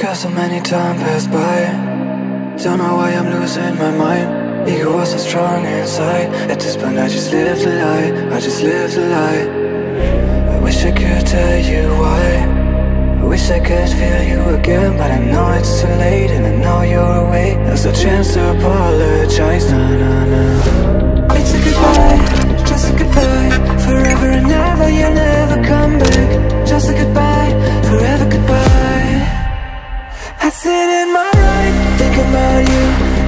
Cause so many time passed by. Don't know why I'm losing my mind. Ego was so strong inside. At this point I just live the lie. I just live the lie. I wish I could tell you why. I wish I could feel you again, but I know it's too late, and I know you're away. There's no chance to apologize. Nah, nah, nah. It's a goodbye, just a goodbye. Forever and ever, you'll never come back. Just a goodbye, forever goodbye. I sit in my ride, think about you.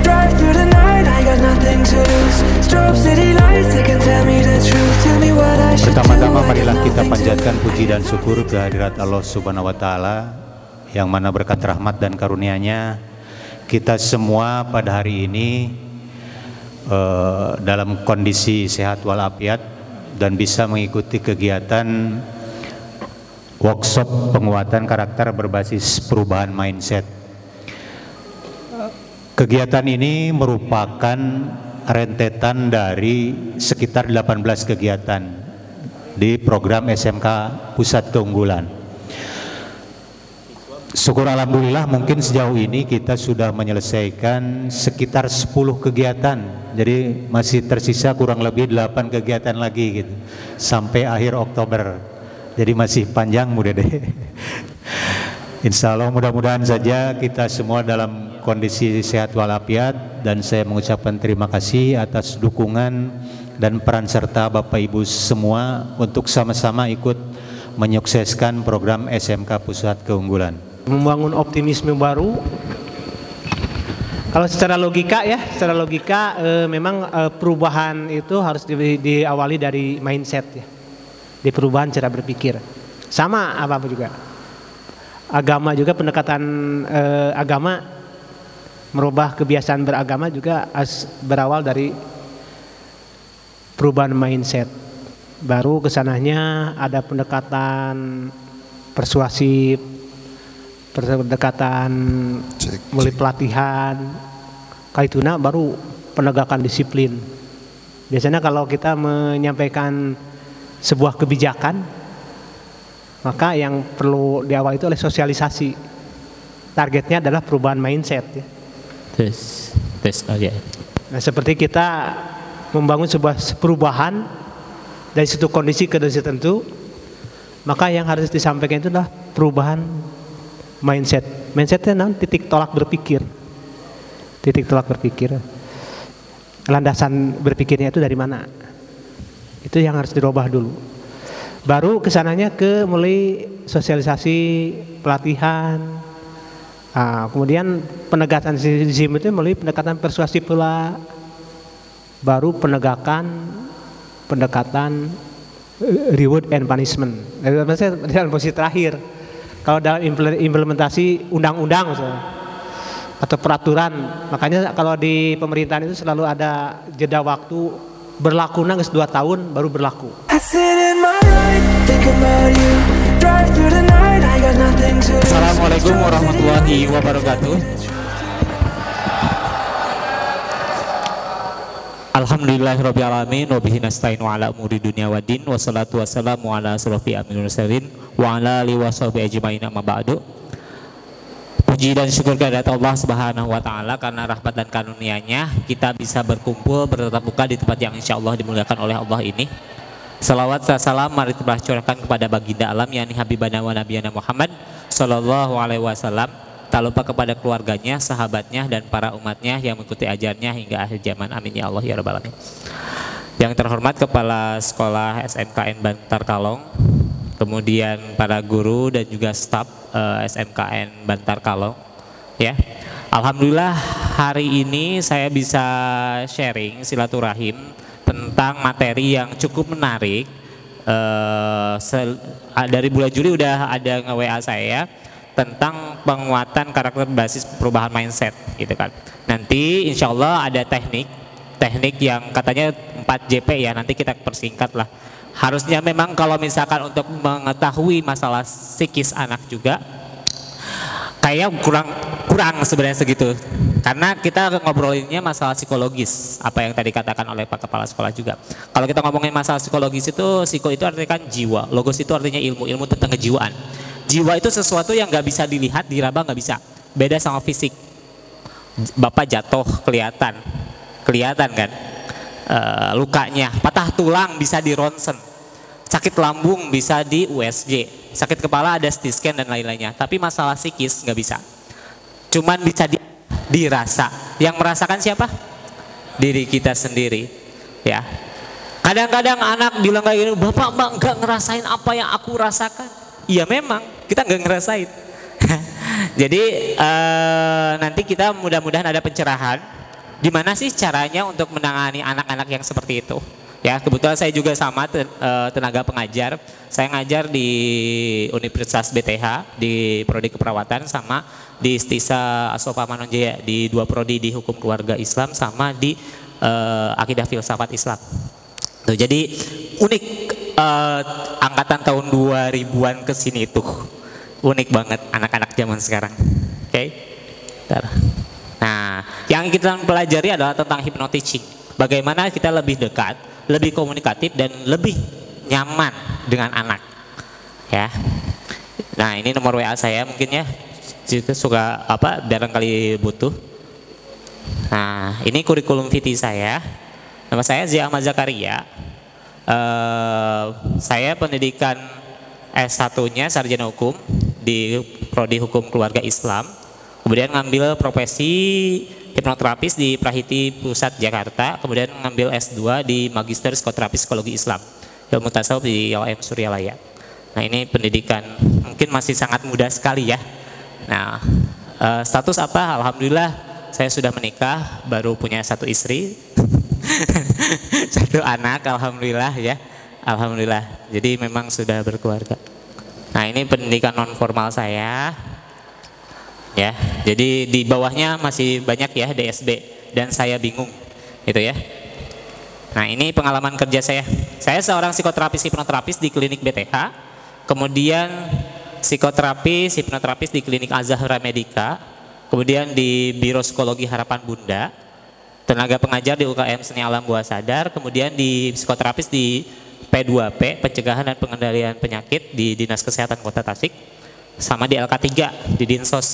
Drive through the night, I got nothing to lose. Strobe city lights, they can tell me the truth. Tell me what I should do. Pertama-tama marilah kita panjatkan puji dan syukur kehadirat Allah Subhanahu wa Ta'ala, yang mana berkat rahmat dan karunia-Nya kita semua pada hari ini dalam kondisi sehat walafiat dan bisa mengikuti kegiatan workshop penguatan karakter berbasis perubahan mindset. Kegiatan ini merupakan rentetan dari sekitar 18 kegiatan di program SMK Pusat Keunggulan. Syukur alhamdulillah mungkin sejauh ini kita sudah menyelesaikan sekitar 10 kegiatan. Jadi masih tersisa kurang lebih 8 kegiatan lagi gitu sampai akhir Oktober. Jadi masih panjang mudah deh. Insya Allah mudah-mudahan saja kita semua dalam kondisi sehat walafiat, dan saya mengucapkan terima kasih atas dukungan dan peran serta Bapak Ibu semua untuk sama-sama ikut menyukseskan program SMK Pusat Keunggulan. Membangun optimisme baru. Kalau secara logika ya, memang perubahan itu harus diawali dari mindset ya. Di perubahan cara berpikir. Sama apa juga. Agama juga, pendekatan agama, merubah kebiasaan beragama juga berawal dari perubahan mindset. Baru kesananya ada pendekatan persuasif, pendekatan mulai pelatihan, kaituna baru penegakan disiplin. Biasanya kalau kita menyampaikan sebuah kebijakan, maka yang perlu diawali itu oleh sosialisasi. Targetnya adalah perubahan mindset ya. Nah, seperti kita membangun sebuah perubahan dari satu kondisi ke kondisi tertentu, maka yang harus disampaikan itu adalah perubahan mindset. Mindsetnya titik tolak berpikir. Titik tolak berpikir. Landasan berpikirnya itu dari mana? Itu yang harus dirubah dulu. Baru kesananya ke mulai sosialisasi, pelatihan. Kemudian penegakan disiplin itu melalui pendekatan persuasif pula. Baru pendekatan reward and punishment. Dalam posisi terakhir, kalau dalam implementasi undang-undang atau peraturan, makanya kalau di pemerintahan itu selalu ada jeda waktu berlaku 2 tahun baru berlaku. Assalamualaikum warahmatullahi wabarakatuh. Alhamdulillahirabbil alamin wa bihi nasta'inu ala umuri dunya waddin, wassalatu wassalamu ala asrofi aminul mursalin wa ala alihi washabihi ajmain, amma ba'du. Puji dan syukur kehadirat Allah Subhanahu wa Ta'ala, karena rahmat dan karunia-Nya kita bisa berkumpul bertatap muka di tempat yang insya Allah dimuliakan oleh Allah ini. Salawat dan salam mari kita curahkan kepada baginda alam, yakni Habibana wa Nabiyana Muhammad Sallallahu Alaihi Wasallam. Tak lupa kepada keluarganya, sahabatnya, dan para umatnya yang mengikuti ajarnya hingga akhir zaman. Amin ya Allah ya Rabbal Alamin. Yang terhormat Kepala Sekolah SMKN Bantar Kalong, kemudian para guru dan juga staf SMKN Bantar Kalong ya. Alhamdulillah hari ini saya bisa sharing silaturahim tentang materi yang cukup menarik. Dari bulan Juli udah ada nge-WA saya tentang penguatan karakter berbasis perubahan mindset gitu kan. Nanti insya Allah ada teknik yang katanya 4JP ya, nanti kita persingkat lah. Harusnya memang kalau misalkan untuk mengetahui masalah psikis anak juga kayak kurang sebenarnya segitu, karena kita ngobrolinnya masalah psikologis, apa yang tadi katakan oleh Pak Kepala Sekolah juga. Kalau kita ngomongin masalah psikologis itu, psiko itu artinya kan jiwa, logos itu artinya ilmu tentang kejiwaan. Jiwa itu sesuatu yang nggak bisa dilihat, diraba nggak bisa. Beda sama fisik. Bapak jatuh kelihatan kan, lukanya, patah tulang bisa di ronsen, sakit lambung bisa di USG, sakit kepala ada CT scan dan lain-lainnya. Tapi masalah psikis nggak bisa. Cuman bisa dirasa. Yang merasakan siapa? Diri kita sendiri, ya. Kadang-kadang anak bilang kayak gini, bapak mbak nggak ngerasain apa yang aku rasakan. Iya memang kita nggak ngerasain. Jadi nanti kita mudah-mudahan ada pencerahan. Gimana sih caranya untuk menangani anak-anak yang seperti itu? Ya kebetulan saya juga sama tenaga pengajar. Saya ngajar di Universitas BTH di prodi keperawatan sama di Stisa Asofa Manonjaya di 2 prodi di hukum keluarga Islam sama di akidah filsafat Islam. Tuh, jadi unik angkatan tahun 2000-an ke sini tuh. Unik banget anak-anak zaman sekarang. Oke. Nah, yang kita pelajari adalah tentang hypnoteaching. Bagaimana kita lebih dekat, lebih komunikatif dan lebih nyaman dengan anak. Ya. Nah, ini nomor WA saya mungkin ya. Jika suka barangkali butuh. Nah, ini kurikulum vitae saya. Nama saya Zia Ahmad Zakaria. Saya pendidikan S1-nya sarjana hukum di prodi hukum keluarga Islam. Kemudian ngambil profesi hipnoterapis di Prahiti Pusat Jakarta. Kemudian ngambil S2 di Magister Psikoterapi Psikologi Islam ilmu tasawuf di ILM Suryalaya. Nah, ini pendidikan mungkin masih sangat muda sekali ya. Nah, status apa? Alhamdulillah saya sudah menikah, baru punya 1 istri. 1 anak, alhamdulillah ya. Alhamdulillah. Jadi memang sudah berkeluarga. Nah, ini pendidikan non formal saya. Ya. Jadi di bawahnya masih banyak ya DSB dan saya bingung. Gitu ya. Nah, ini pengalaman kerja saya. Saya seorang psikoterapis hipnoterapis di klinik BTH. Kemudian psikoterapis hipnoterapis di klinik Azahra Medica. Kemudian di Biro Psikologi Harapan Bunda. Tenaga pengajar di UKM Seni Alam Bawah Sadar. Kemudian di psikoterapis di P2P, Pencegahan dan Pengendalian Penyakit di Dinas Kesehatan Kota Tasik, sama di LK3 di Dinsos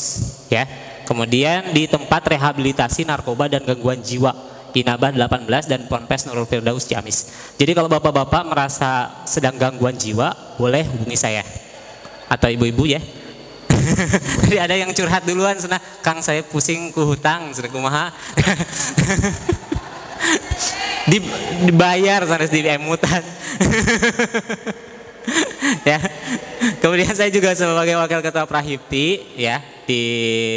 ya. Kemudian di tempat rehabilitasi narkoba dan gangguan jiwa Inabah 18 dan Ponpes Nurul Firdaus Ciamis. Jadi kalau bapak-bapak merasa sedang gangguan jiwa, boleh hubungi saya atau ibu-ibu ya. Jadi ada yang curhat duluan, senang Kang saya pusing ku hutang, sudah kumaha. Dibayar sanes di emutan. Ya. Kemudian saya juga sebagai wakil ketua Prahipti ya di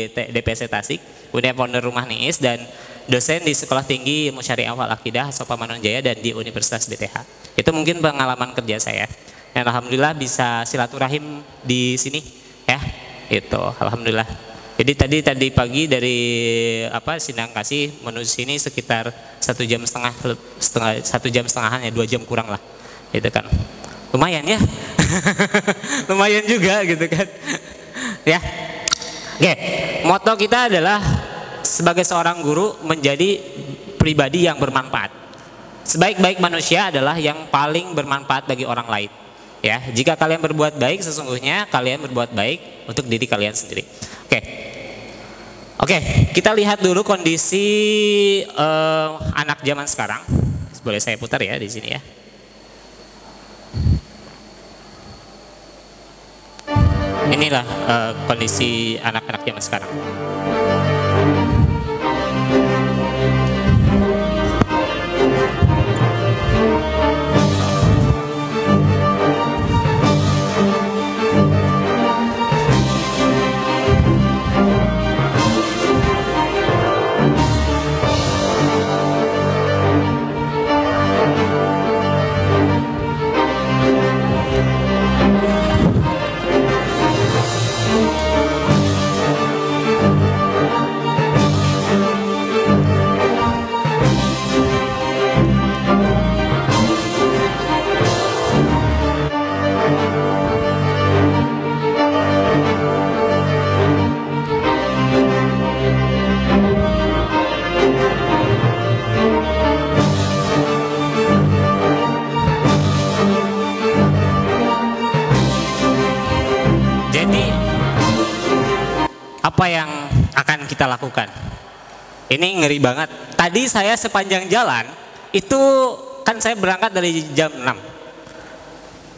DPC Tasik, kemudian founder Rumah Niis dan dosen di Sekolah Tinggi Ilmu Syariah wal Aqidah Sopa Manonjaya dan di Universitas BTH. Itu mungkin pengalaman kerja saya. Dan alhamdulillah bisa silaturahim di sini ya. Itu alhamdulillah. Jadi tadi pagi dari Sindang Kasih menuju sini sekitar 1,5 jam, 1,5 jam ya, 2 jam kurang lah. Itu kan lumayan ya. Lumayan juga gitu kan. Ya. Oke, moto kita adalah sebagai seorang guru menjadi pribadi yang bermanfaat. Sebaik-baik manusia adalah yang paling bermanfaat bagi orang lain. Ya, jika kalian berbuat baik, sesungguhnya kalian berbuat baik untuk diri kalian sendiri. Oke, kita lihat dulu kondisi anak zaman sekarang. Boleh saya putar ya di sini ya. Inilah kondisi anak-anak zaman sekarang. apa yang akan kita lakukan? Ini ngeri banget. Tadi saya sepanjang jalan itu kan saya berangkat dari jam 6.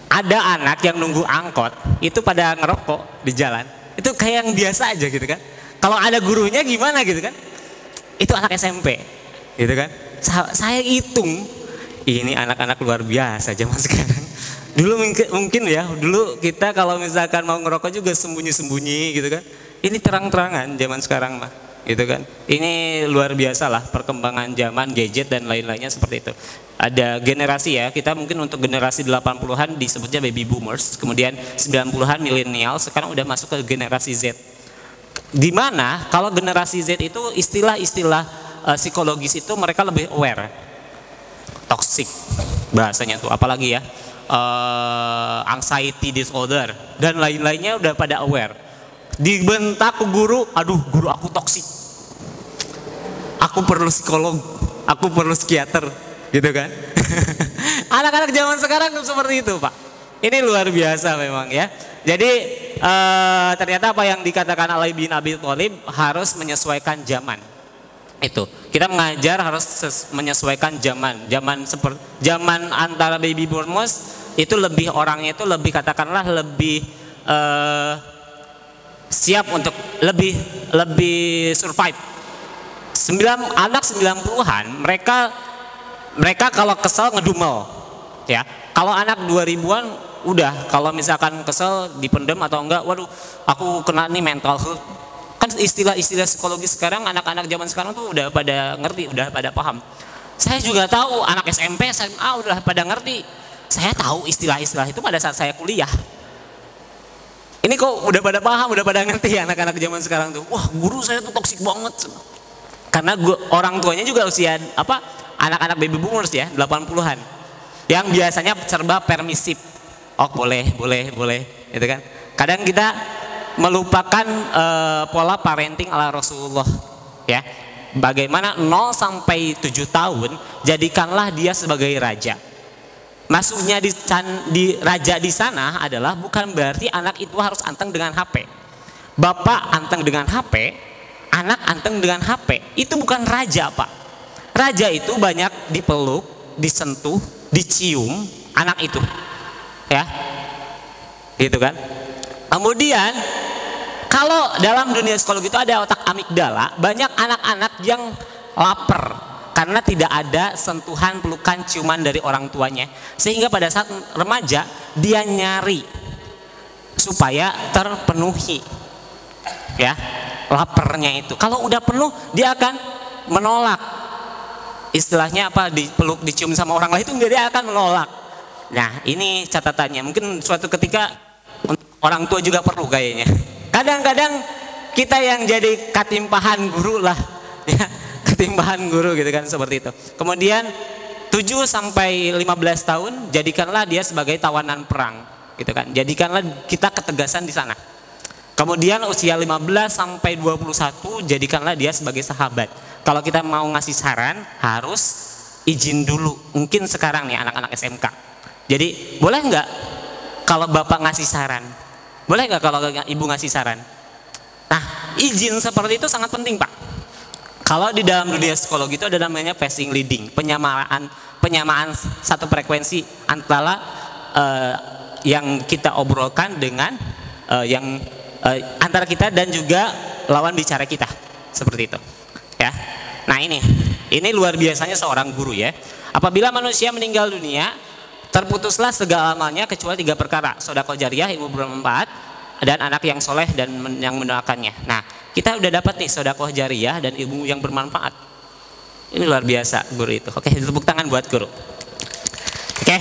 Ada anak yang nunggu angkot itu pada ngerokok di jalan. Itu kayak yang biasa aja gitu kan. Kalau ada gurunya gimana gitu kan? Itu anak SMP gitu kan. Saya hitung ini anak-anak luar biasa zaman sekarang. Dulu mungkin ya, dulu kita kalau misalkan mau ngerokok juga sembunyi-sembunyi gitu kan. Ini terang-terangan zaman sekarang mah, gitu kan. Ini luar biasa lah perkembangan zaman, gadget dan lain-lainnya seperti itu. Ada generasi ya, kita mungkin untuk generasi 80-an disebutnya baby boomers, kemudian 90-an milenial, sekarang udah masuk ke generasi Z. Dimana kalau generasi Z itu istilah-istilah psikologis itu mereka lebih aware. Toxic bahasanya tuh, apalagi ya. Anxiety disorder dan lain-lainnya udah pada aware. Dibentak ke guru, aduh guru aku toksik, aku perlu psikolog, aku perlu psikiater, gitu kan. Anak-anak zaman sekarang seperti itu Pak. Ini luar biasa memang ya. Jadi ternyata apa yang dikatakan Ali bin Abi Thalib harus menyesuaikan zaman. Itu kita mengajar harus menyesuaikan zaman seperti zaman antara baby boomers itu lebih orangnya itu lebih katakanlah lebih siap untuk lebih survive. Anak 90-an mereka kalau kesel ngedumel ya. Kalau anak 2000-an udah kalau misalkan kesel dipendem atau enggak, waduh aku kena nih mental health. Kan istilah-istilah psikologi sekarang anak-anak zaman sekarang tuh udah pada ngerti, udah pada paham. Saya juga tahu anak SMP, SMA udah pada ngerti. Saya tahu istilah-istilah itu pada saat saya kuliah. Ini kok udah pada paham, udah pada ngerti ya anak-anak zaman sekarang tuh. Wah, guru saya tuh toksik banget. Karena orang tuanya juga usia anak-anak baby boomers ya, 80-an. Yang biasanya serba permisif. Oh, boleh, gitu kan. Kadang kita melupakan pola parenting ala Rasulullah ya. Bagaimana 0 sampai 7 tahun jadikanlah dia sebagai raja. Masuknya di raja di sana adalah bukan berarti anak itu harus anteng dengan HP. Bapak anteng dengan HP, anak anteng dengan HP. Itu bukan raja Pak. Raja itu banyak dipeluk, disentuh, dicium anak itu ya, gitu kan. Kemudian kalau dalam dunia psikologi itu ada otak amigdala, banyak anak-anak yang lapar karena tidak ada sentuhan, pelukan, ciuman dari orang tuanya, sehingga pada saat remaja dia nyari supaya terpenuhi ya laparnya itu. Kalau udah penuh dia akan menolak, istilahnya apa, dipeluk, dicium sama orang lain itu dia akan menolak. Nah ini catatannya, mungkin suatu ketika orang tua juga perlu kayaknya. Kadang-kadang kita yang jadi katimpahan guru lah ya, katimpahan guru gitu kan, seperti itu. Kemudian 7 sampai 15 tahun jadikanlah dia sebagai tawanan perang gitu kan. Jadikanlah kita ketegasan di sana. Kemudian usia 15 sampai 21 jadikanlah dia sebagai sahabat. Kalau kita mau ngasih saran harus izin dulu. Mungkin sekarang nih anak-anak SMK. Jadi boleh nggak kalau bapak ngasih saran? Boleh nggak kalau ibu ngasih saran? Nah, izin seperti itu sangat penting Pak. Kalau di dalam dunia psikologi itu ada namanya passing leading, penyamaan satu frekuensi antara yang kita obrolkan dengan antara kita dan juga lawan bicara kita, seperti itu. Ya. Nah ini luar biasanya seorang guru ya. Apabila manusia meninggal dunia, terputuslah segala amalnya kecuali 3 perkara: sedekah jariyah, ilmu bermanfaat, dan anak yang soleh dan yang mendoakannya. Nah, kita udah dapat nih sedekah jariyah dan ilmu yang bermanfaat. Ini luar biasa guru itu. Oke, tepuk tangan buat guru. Oke.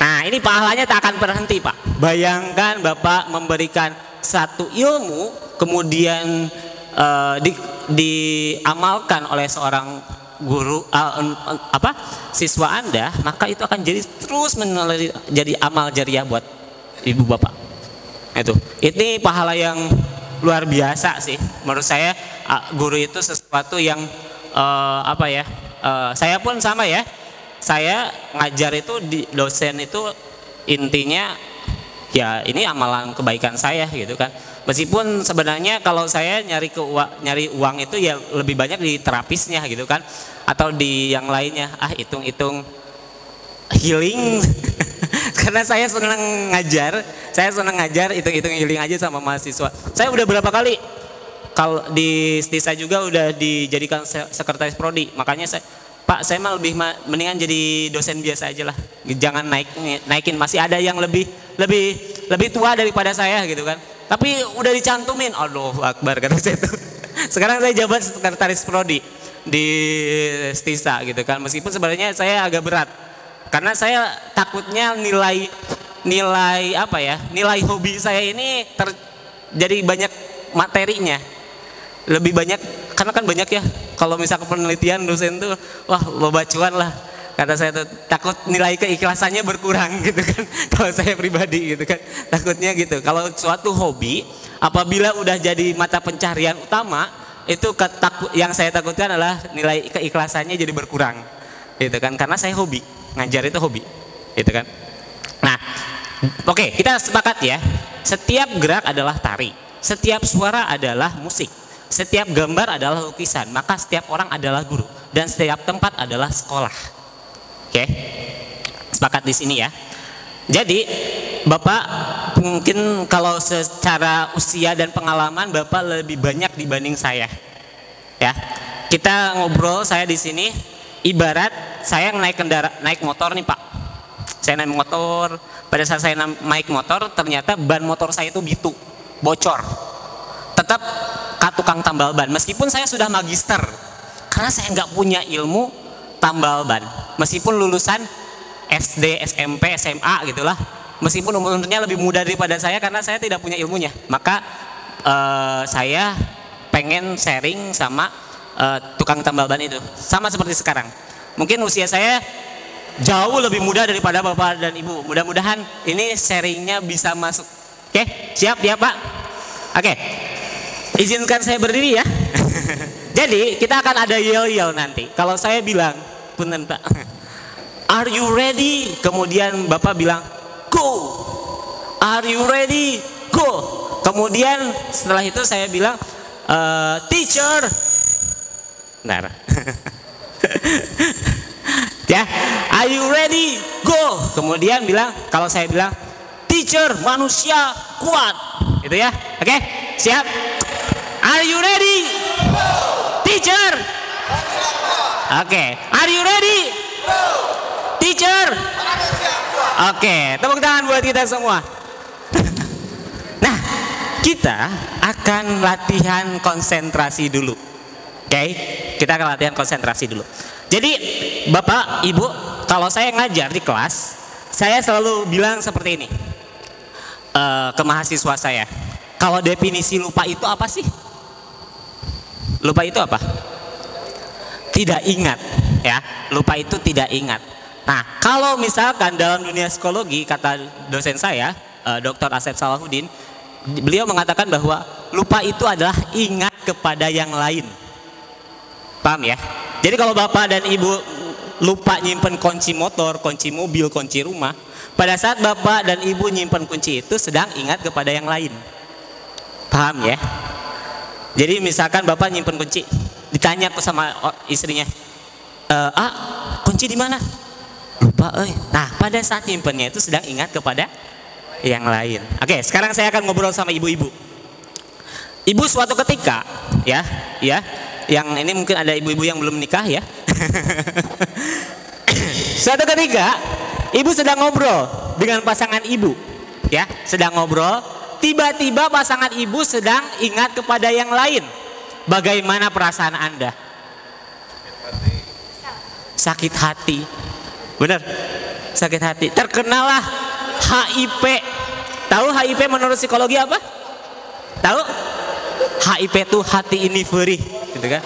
Nah, ini pahalanya tak akan berhenti Pak. Bayangkan Bapak memberikan satu ilmu, kemudian diamalkan oleh seorang guru siswa Anda, maka itu akan jadi terus jadi amal jariah buat ibu bapak. Ini pahala yang luar biasa sih menurut saya. Guru itu sesuatu yang saya pun sama ya. Saya ngajar itu di dosen itu intinya ya ini amalan kebaikan saya gitu kan. Meskipun sebenarnya kalau saya nyari uang itu ya lebih banyak di terapisnya gitu kan, atau di yang lainnya. Hitung-hitung healing karena saya senang ngajar, hitung-hitung healing aja sama mahasiswa. Saya udah berapa kali kalau di STISA juga udah dijadikan sekretaris prodi, makanya saya mah mendingan jadi dosen biasa aja lah, jangan naikin, masih ada yang lebih tua daripada saya gitu kan, tapi udah dicantumin, Allahu Akbar kata saya tuh. Sekarang saya jabat sekretaris prodi di STISA gitu kan, meskipun sebenarnya saya agak berat karena saya takutnya nilai hobi saya ini jadi banyak materinya, lebih banyak karena kan banyak ya kalau misalkan penelitian dosen tuh wah loba cuan lah, kata saya tuh takut nilai keikhlasannya berkurang gitu kan. Kalau saya pribadi gitu kan takutnya gitu. Kalau suatu hobi apabila udah jadi mata pencarian utama itu yang saya takutkan adalah nilai keikhlasannya jadi berkurang gitu kan, karena saya hobi ngajar itu hobi gitu kan. Nah oke, kita sepakat ya, setiap gerak adalah tari, setiap suara adalah musik, setiap gambar adalah lukisan, maka setiap orang adalah guru dan setiap tempat adalah sekolah. Oke, sepakat di sini ya. Jadi Bapak mungkin kalau secara usia dan pengalaman Bapak lebih banyak dibanding saya. Ya, kita ngobrol saya di sini ibarat saya naik motor nih Pak. Saya naik motor, pada saat saya naik motor ternyata ban motor saya itu bitu, bocor. Tetap tukang tambal ban, meskipun saya sudah magister, karena saya nggak punya ilmu tambal ban, meskipun lulusan SD, SMP, SMA gitulah, meskipun umurnya lebih muda daripada saya karena saya tidak punya ilmunya, maka saya pengen sharing sama tukang tambal ban itu, sama seperti sekarang. Mungkin usia saya jauh lebih muda daripada Bapak dan Ibu, mudah-mudahan ini sharingnya bisa masuk. Oke, siap ya Pak? Oke. Izinkan saya berdiri ya. Jadi kita akan ada yel-yel nanti. Kalau saya bilang, punten Pak, are you ready? Kemudian Bapak bilang, go. Are you ready? Go. Kemudian setelah itu saya bilang, teacher. Benar. Ya, are you ready? Go. Kemudian bilang, kalau saya bilang, teacher, manusia kuat. Gitu ya. Oke, siap. Are you ready? Teacher. Oke. Are you ready? Teacher. Oke. Tepuk tangan buat kita semua. Nah, kita akan latihan konsentrasi dulu. Oke. Kita akan latihan konsentrasi dulu. Jadi, Bapak, Ibu, kalau saya ngajar di kelas, saya selalu bilang seperti ini ke mahasiswa saya. Kalau definisi lupa itu apa sih? Lupa itu apa? Tidak ingat, ya. Lupa itu tidak ingat. Nah, kalau misalkan dalam dunia psikologi, kata dosen saya, Dr. Asep Salahuddin, beliau mengatakan bahwa lupa itu adalah ingat kepada yang lain. Paham ya? Jadi kalau Bapak dan Ibu lupa nyimpen kunci motor, kunci mobil, kunci rumah, pada saat Bapak dan Ibu nyimpen kunci itu sedang ingat kepada yang lain. Paham ya? Jadi misalkan Bapak nyimpen kunci, ditanya sama istrinya, kunci di mana? Lupa, Nah, pada saat nyimpennya itu sedang ingat kepada yang lain. Oke, sekarang saya akan ngobrol sama ibu-ibu. Ibu suatu ketika, ya, yang ini mungkin ada ibu-ibu yang belum nikah ya. Suatu ketika, ibu sedang ngobrol dengan pasangan ibu, ya, sedang ngobrol. Tiba-tiba pasangan ibu sedang ingat kepada yang lain. Bagaimana perasaan Anda? Sakit hati. Benar? Sakit hati. Terkenalah HIP. Tahu HIP menurut psikologi apa? Tahu? HIP itu hati ini perih, gitu kan?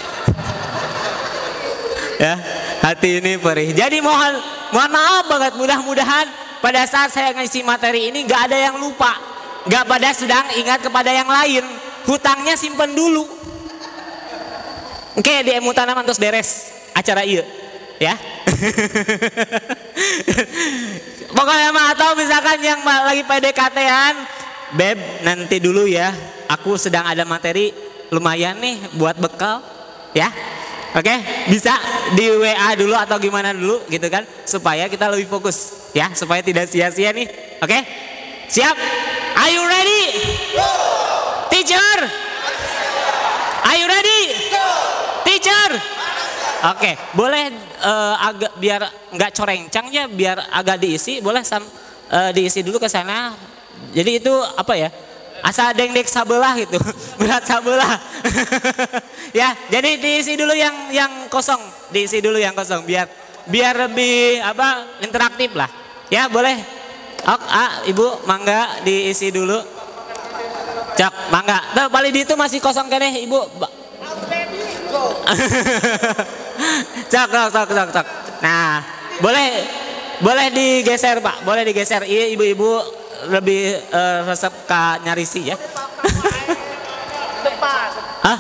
Ya, hati ini perih. Jadi mohon maaf banget, mudah-mudahan pada saat saya ngisi materi ini nggak ada yang lupa. Gak pada sedang ingat kepada yang lain. Hutangnya simpen dulu. Oke, di emu tanaman terus beres acara iya, ya. Pokoknya mah, atau misalkan yang lagi PDKT-an, Beb nanti dulu ya, aku sedang ada materi lumayan nih buat bekal ya. Oke, bisa di WA dulu atau gimana dulu gitu kan, supaya kita lebih fokus ya, supaya tidak sia-sia nih. Oke, siap? Are you ready? Teacher? Are you ready? Teacher? Oke, boleh agak biar nggak corengcang ya, biar agak diisi, boleh diisi dulu ke sana. Jadi itu apa ya? Asa dengdek sabelah gitu, berat sabelah. Ya, jadi diisi dulu yang kosong, diisi dulu yang kosong biar lebih apa interaktif lah. Ya boleh. Ibu mangga diisi dulu. Cak, mangga. Tuh paling di itu masih kosong kan ibu. Cak. Nah, boleh digeser Pak, boleh digeser. Iya ibu-ibu lebih resep ke nyarisi ya. Hah?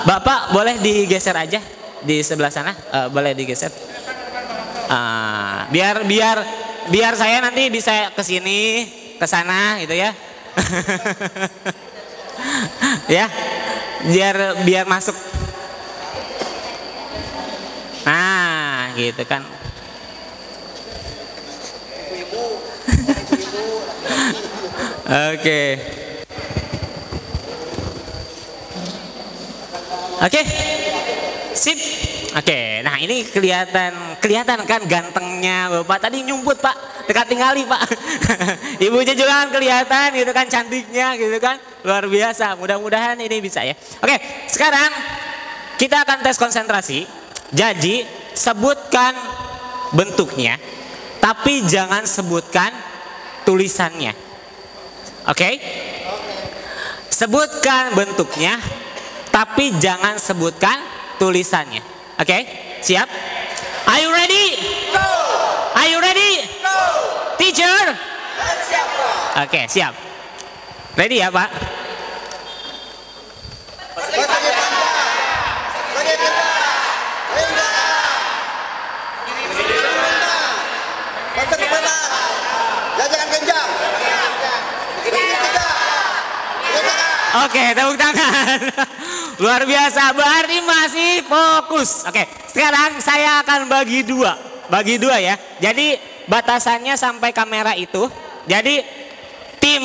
Bapak boleh digeser aja di sebelah sana, boleh digeser. Biar saya nanti bisa ke sini, ke sana gitu ya. Ya, biar masuk. Nah, gitu kan. Oke, sip. Oke, nah ini kelihatan kan gantengnya Bapak tadi nyumput Pak, dekat tinggali Pak. Ibunya juga kan kelihatan gitu kan, cantiknya gitu kan, luar biasa. Mudah-mudahan ini bisa ya. Oke, sekarang kita akan tes konsentrasi. Jadi sebutkan bentuknya, tapi jangan sebutkan tulisannya. Oke? Sebutkan bentuknya, tapi jangan sebutkan tulisannya. Oke? Siap? Are you ready? Go! Are you ready? Go! Teacher? Siap, Pak. Oke, siap. Ready ya, Pak? Oke, tepuk tangan. Luar biasa, berarti masih fokus. Oke, sekarang saya akan bagi dua ya. Jadi batasannya sampai kamera itu. Jadi tim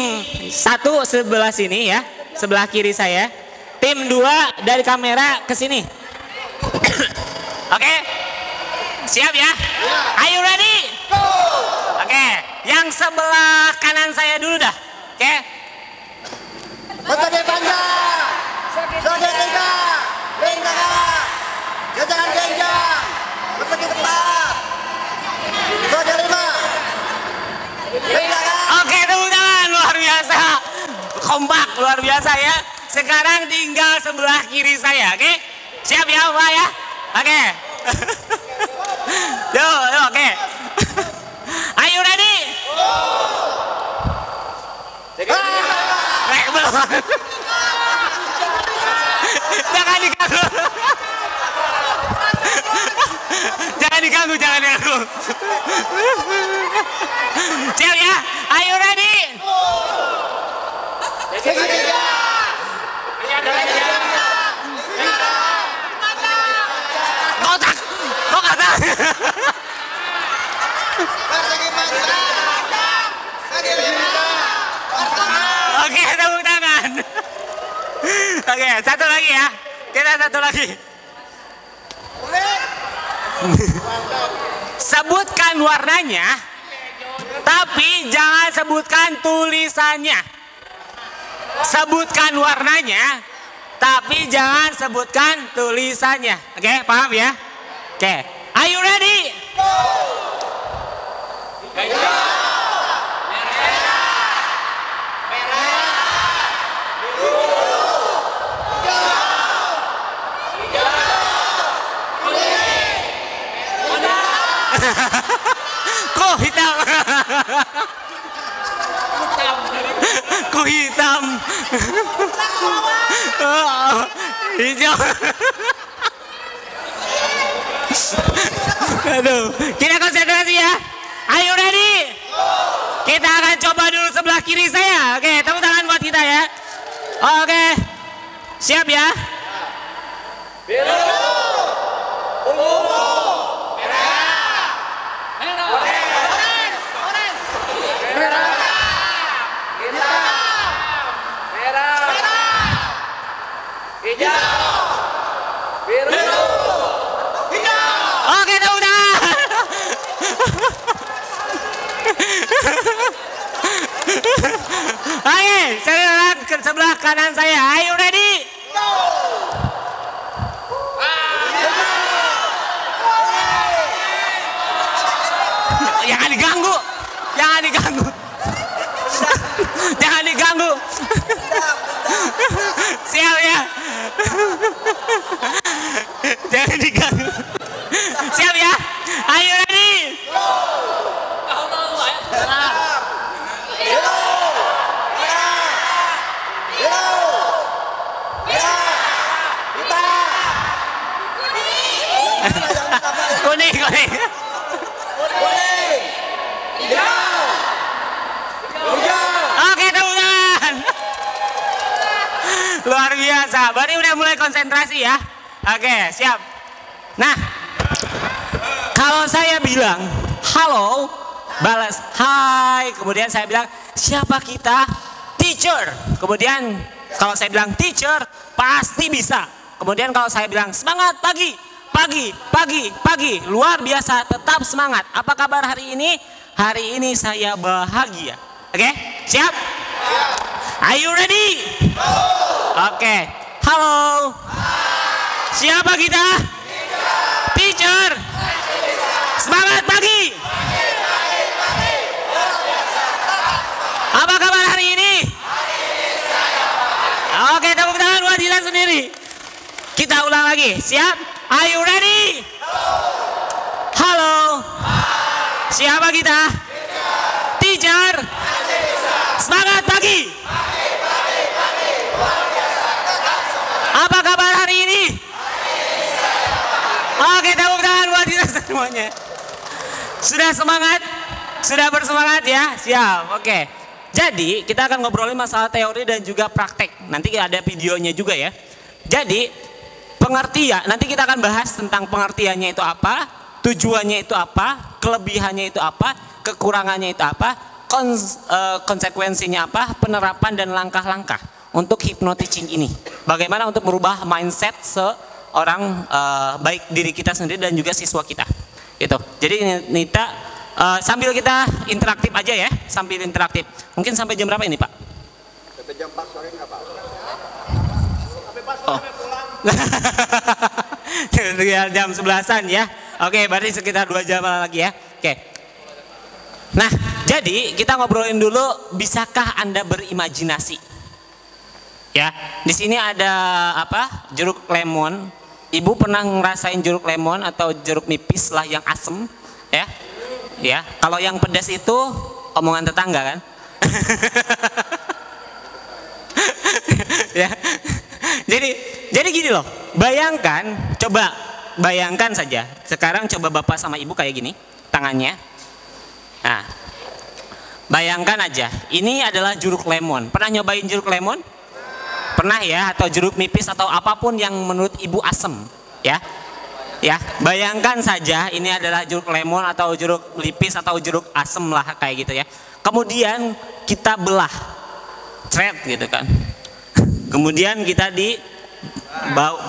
satu sebelah sini ya, sebelah kiri saya. Tim dua dari kamera ke sini. Oke, siap ya? Are you ready? Oke, yang sebelah kanan saya dulu dah. Oke. Betul panjang. Sode tiga. Lingkaran. Jangan genjang. Bersegi tepat. Sode lima. Lingkaran. Oke, tepuk tangan, luar biasa. Kompak, luar biasa ya. Sekarang tinggal sebelah kiri saya, oke? Siap ya Pak ya? Oke. Yuk, oke. Are you ready? Jangan diganggu. Jangan diganggu. Siap ya? Are you ready? Kotak. Oke, tepuk tangan. Oke, satu lagi ya. Kita satu lagi. Sebutkan warnanya, tapi jangan sebutkan tulisannya. Sebutkan warnanya, tapi jangan sebutkan tulisannya. Oke, paham ya? Oke, are you ready? Kok hitam? Kok hitam? Hijau. Aduh, kita konsentrasi ya. Are you ready? Kita akan coba dulu sebelah kiri saya. Oke, tepuk tangan buat kita ya. Oke, siap ya. Oke, tepuk tangan. Oke, saya ke sebelah kanan saya. Are you ready? Jangan diganggu. Jangan diganggu. Jangan diganggu. Siap ya. Jangan diganggu. Siap ya. Are you ready? Kuning, kuning. Oke, tepuk tangan. Luar biasa. Berarti udah mulai konsentrasi ya. Oke, siap. Nah, kalau saya bilang halo, balas hai. Kemudian saya bilang siapa kita? Teacher. Kemudian kalau saya bilang teacher, pasti bisa. Kemudian kalau saya bilang semangat pagi, pagi, pagi, pagi, luar biasa, tetap semangat. Apa kabar hari ini? Hari ini saya bahagia. Oke, siap? Are you ready? Oke, halo. Siapa kita? Teacher. Semangat pagi. Apa kabar hari ini? Oke, tepuk tangan buat kita sendiri. Kita ulang lagi, siap? Are you ready? Halo. Siapa kita? Teacher. Semangat pagi. Apa kabar hari ini? Oke, tepuk tangan buat kita semuanya. Sudah semangat? Sudah bersemangat ya? Siap, oke. Jadi kita akan ngobrolin masalah teori dan juga praktek. Nanti ada videonya juga ya. Jadi pengertian, nanti kita akan bahas tentang pengertiannya itu apa, tujuannya itu apa, kelebihannya itu apa, kekurangannya itu apa, konsekuensinya apa, penerapan dan langkah-langkah untuk hypnoteaching ini. Bagaimana untuk merubah mindset seorang baik diri kita sendiri dan juga siswa kita. Gitu. Jadi Nita sambil kita interaktif aja ya, sambil interaktif. Mungkin sampai jam berapa ini Pak? Sampai jam 4 sore nggak Pak? Oh. Jam 11-an ya. Oke, berarti sekitar 2 jam lagi ya. Oke. Nah, jadi kita ngobrolin dulu, bisakah Anda berimajinasi? Ya, di sini ada apa? Jeruk lemon. Ibu pernah ngerasain jeruk lemon atau jeruk nipis lah yang asem, ya? Ya, kalau yang pedas itu omongan tetangga kan? Ya. Jadi gini loh, bayangkan, coba bayangkan saja. Sekarang coba Bapak sama Ibu kayak gini, tangannya. Nah, bayangkan aja, ini adalah jeruk lemon. Pernah nyobain jeruk lemon? Pernah ya, atau jeruk nipis atau apapun yang menurut Ibu asem, ya? Ya, bayangkan saja ini adalah jeruk lemon atau jeruk nipis atau jeruk asem lah kayak gitu ya. Kemudian kita belah, cret gitu kan. Kemudian kita di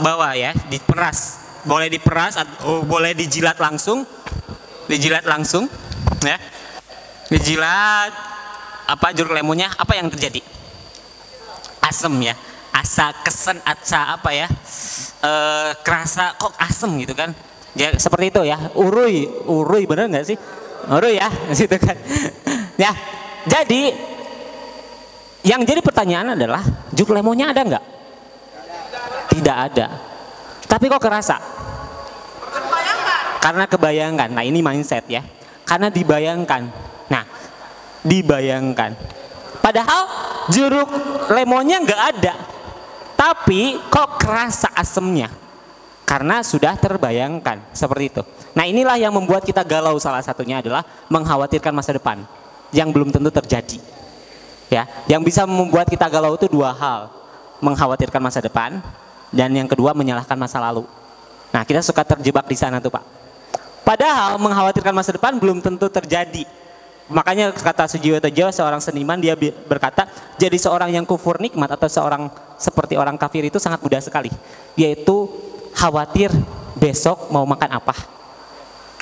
bawah ya, diperas. Boleh diperas atau boleh dijilat langsung. Dijilat langsung ya. Dijilat apa jeruk lemonnya, apa yang terjadi? Asem ya. Asa kesen, asa apa ya? Kerasa kok asem gitu kan. Ya seperti itu ya. Urui bener nggak sih? Urui ya, gitu kan. Ya. Jadi yang jadi pertanyaan adalah jeruk lemonnya ada nggak? Tidak ada. Tapi kok kerasa? Karena kebayangkan. Nah ini mindset ya. Karena dibayangkan. Nah dibayangkan. Padahal jeruk lemonnya nggak ada. Tapi kok kerasa asemnya? karena sudah terbayangkan seperti itu. Nah, inilah yang membuat kita galau, salah satunya adalah mengkhawatirkan masa depan yang belum tentu terjadi. Ya, yang bisa membuat kita galau itu dua hal, mengkhawatirkan masa depan dan yang kedua menyalahkan masa lalu. Nah, kita suka terjebak di sana tuh Pak. Padahal mengkhawatirkan masa depan belum tentu terjadi. Makanya kata Sujiwo Tejo, seorang seniman, dia berkata, jadi seorang yang kufur nikmat atau seorang seperti orang kafir itu sangat mudah sekali, yaitu khawatir besok mau makan apa.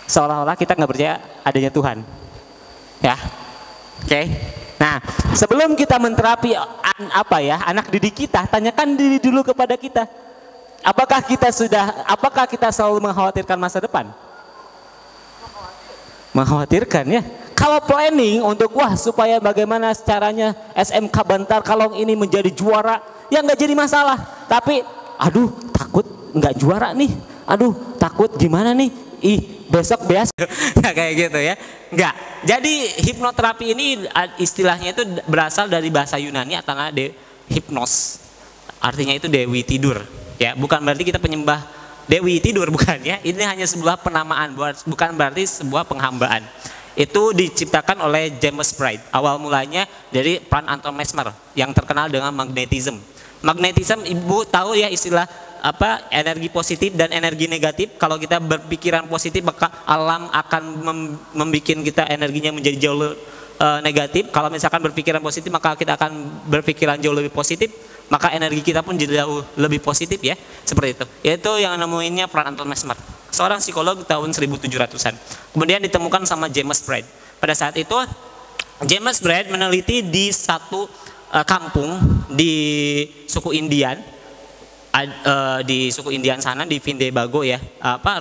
Seolah-olah kita nggak percaya adanya Tuhan. Ya, oke. Nah, sebelum kita menterapi anak didik kita, tanyakan diri dulu kepada kita. Apakah kita selalu mengkhawatirkan masa depan? Mengkhawatirkan ya. Kalau planning untuk supaya bagaimana caranya SMK Bantar Kalong ini menjadi juara, ya nggak jadi masalah. Tapi aduh takut nggak juara nih, aduh takut gimana nih, besok biasa kayak gitu ya. Nggak. Jadi hipnoterapi ini istilahnya itu berasal dari bahasa Yunani atau hipnos, artinya itu dewi tidur ya, bukan berarti kita penyembah dewi tidur, bukan ya. Ini hanya sebuah penamaan, bukan berarti sebuah penghambaan. Itu diciptakan oleh James Bright. Awal mulanya dari peran Anton Mesmer yang terkenal dengan magnetism. Magnetism, ibu tahu ya istilah energi positif dan energi negatif. Kalau kita berpikiran positif maka alam akan membuat kita energinya menjadi jauh negatif. Kalau misalkan berpikiran positif maka kita akan berpikiran jauh lebih positif, maka energi kita pun jadi jauh lebih positif ya, seperti itu. Yaitu yang nemuinnya peran Anton Mesmer, seorang psikolog tahun 1700-an. Kemudian ditemukan sama James Bright. Pada saat itu James Bright meneliti di satu kampung di suku Indian, di suku Indian sana di Vindebago ya,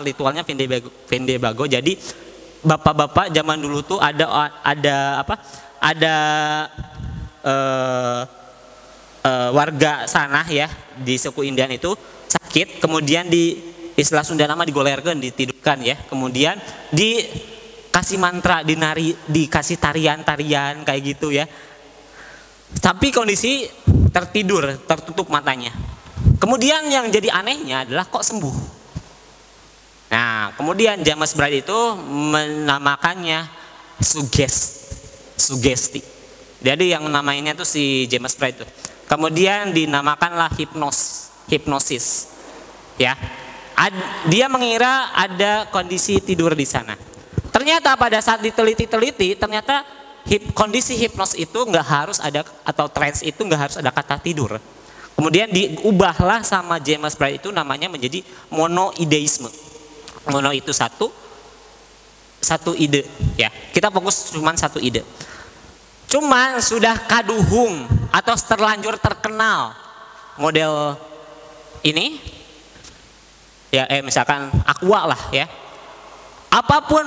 ritualnya Vindebago. Jadi bapak-bapak zaman dulu tuh ada warga sana ya di suku Indian itu sakit, kemudian di istilah Sunda nama digolerkan, ditidurkan ya, kemudian dikasih mantra, dikasih tarian-tarian kayak gitu ya. Tapi kondisi tertutup matanya. Kemudian yang jadi anehnya adalah kok sembuh. Nah, kemudian James Bright itu menamakannya sugesti. Jadi yang namanya itu si James Bright itu. Kemudian dinamakanlah hipnosis. Ya. Dia mengira ada kondisi tidur di sana. Ternyata pada saat diteliti, ternyata kondisi hipnos itu nggak harus ada, atau trance itu nggak harus ada kata tidur. Kemudian diubahlah sama James Bright itu namanya menjadi monoideisme. Mono itu satu ide ya. Kita fokus cuma satu ide. Cuma sudah kaduhung atau terlanjur terkenal model ini ya, misalkan aqua lah ya. Apapun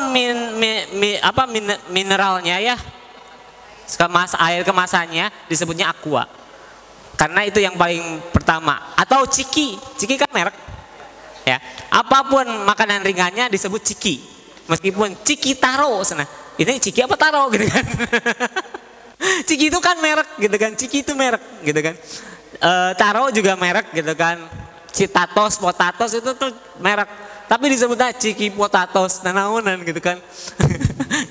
mineralnya ya, air kemasannya disebutnya aqua. Karena itu yang paling pertama. Atau ciki kan merek. Ya, apapun makanan ringannya disebut ciki, meskipun ciki taro sana, ini ciki apa taro gitu kan. Ciki itu kan merek gitu kan, ciki itu merek gitu kan, taro juga merek gitu kan, citatos, potatos itu tuh merek, tapi disebutnya ciki potatos, nanaunan gitu kan.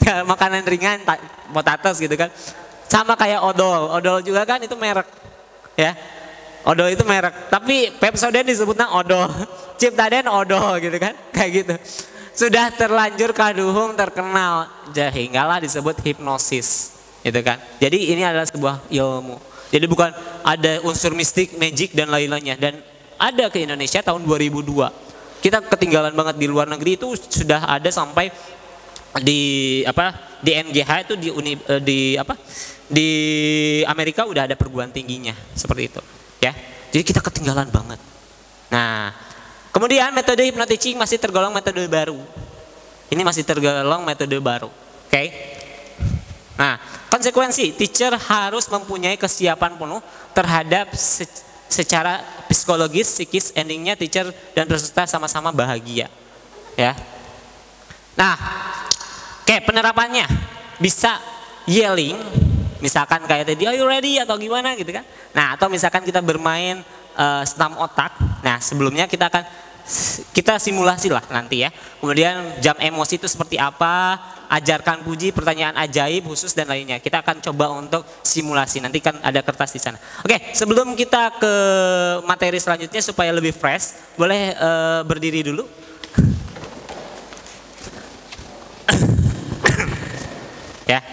Ya, makanan ringan potatos gitu kan, sama kayak odol juga kan itu merek ya. Odol itu merek, tapi Pepsodent disebutnya odol, Ciptaden odol gitu kan, kayak gitu. Sudah terlanjur kaduhung terkenal, sehinggalah disebut hipnosis, gitu kan. Jadi ini adalah sebuah ilmu. Jadi bukan ada unsur mistik, magic dan lain-lainnya. Dan ada ke Indonesia tahun 2002. Kita ketinggalan banget, di luar negeri itu sudah ada sampai di NGH itu di Amerika udah ada perguruan tingginya seperti itu. Ya, jadi kita ketinggalan banget. Nah, kemudian metode hypnotic masih tergolong metode baru. Ini masih tergolong metode baru. Oke. Nah, konsekuensi teacher harus mempunyai kesiapan penuh terhadap secara psikologis, psikis, endingnya teacher dan peserta sama-sama bahagia. Ya. Nah, oke, penerapannya bisa yelling. Misalkan kayak tadi, are you ready atau gimana gitu kan. Nah, atau misalkan kita bermain senam otak. Nah, sebelumnya kita akan kita simulasi lah nanti ya. Kemudian jam emosi itu seperti apa, ajarkan puji, pertanyaan ajaib khusus dan lainnya. Kita akan coba untuk simulasi. Nanti kan ada kertas di sana. Oke, sebelum kita ke materi selanjutnya supaya lebih fresh, boleh berdiri dulu. Ya.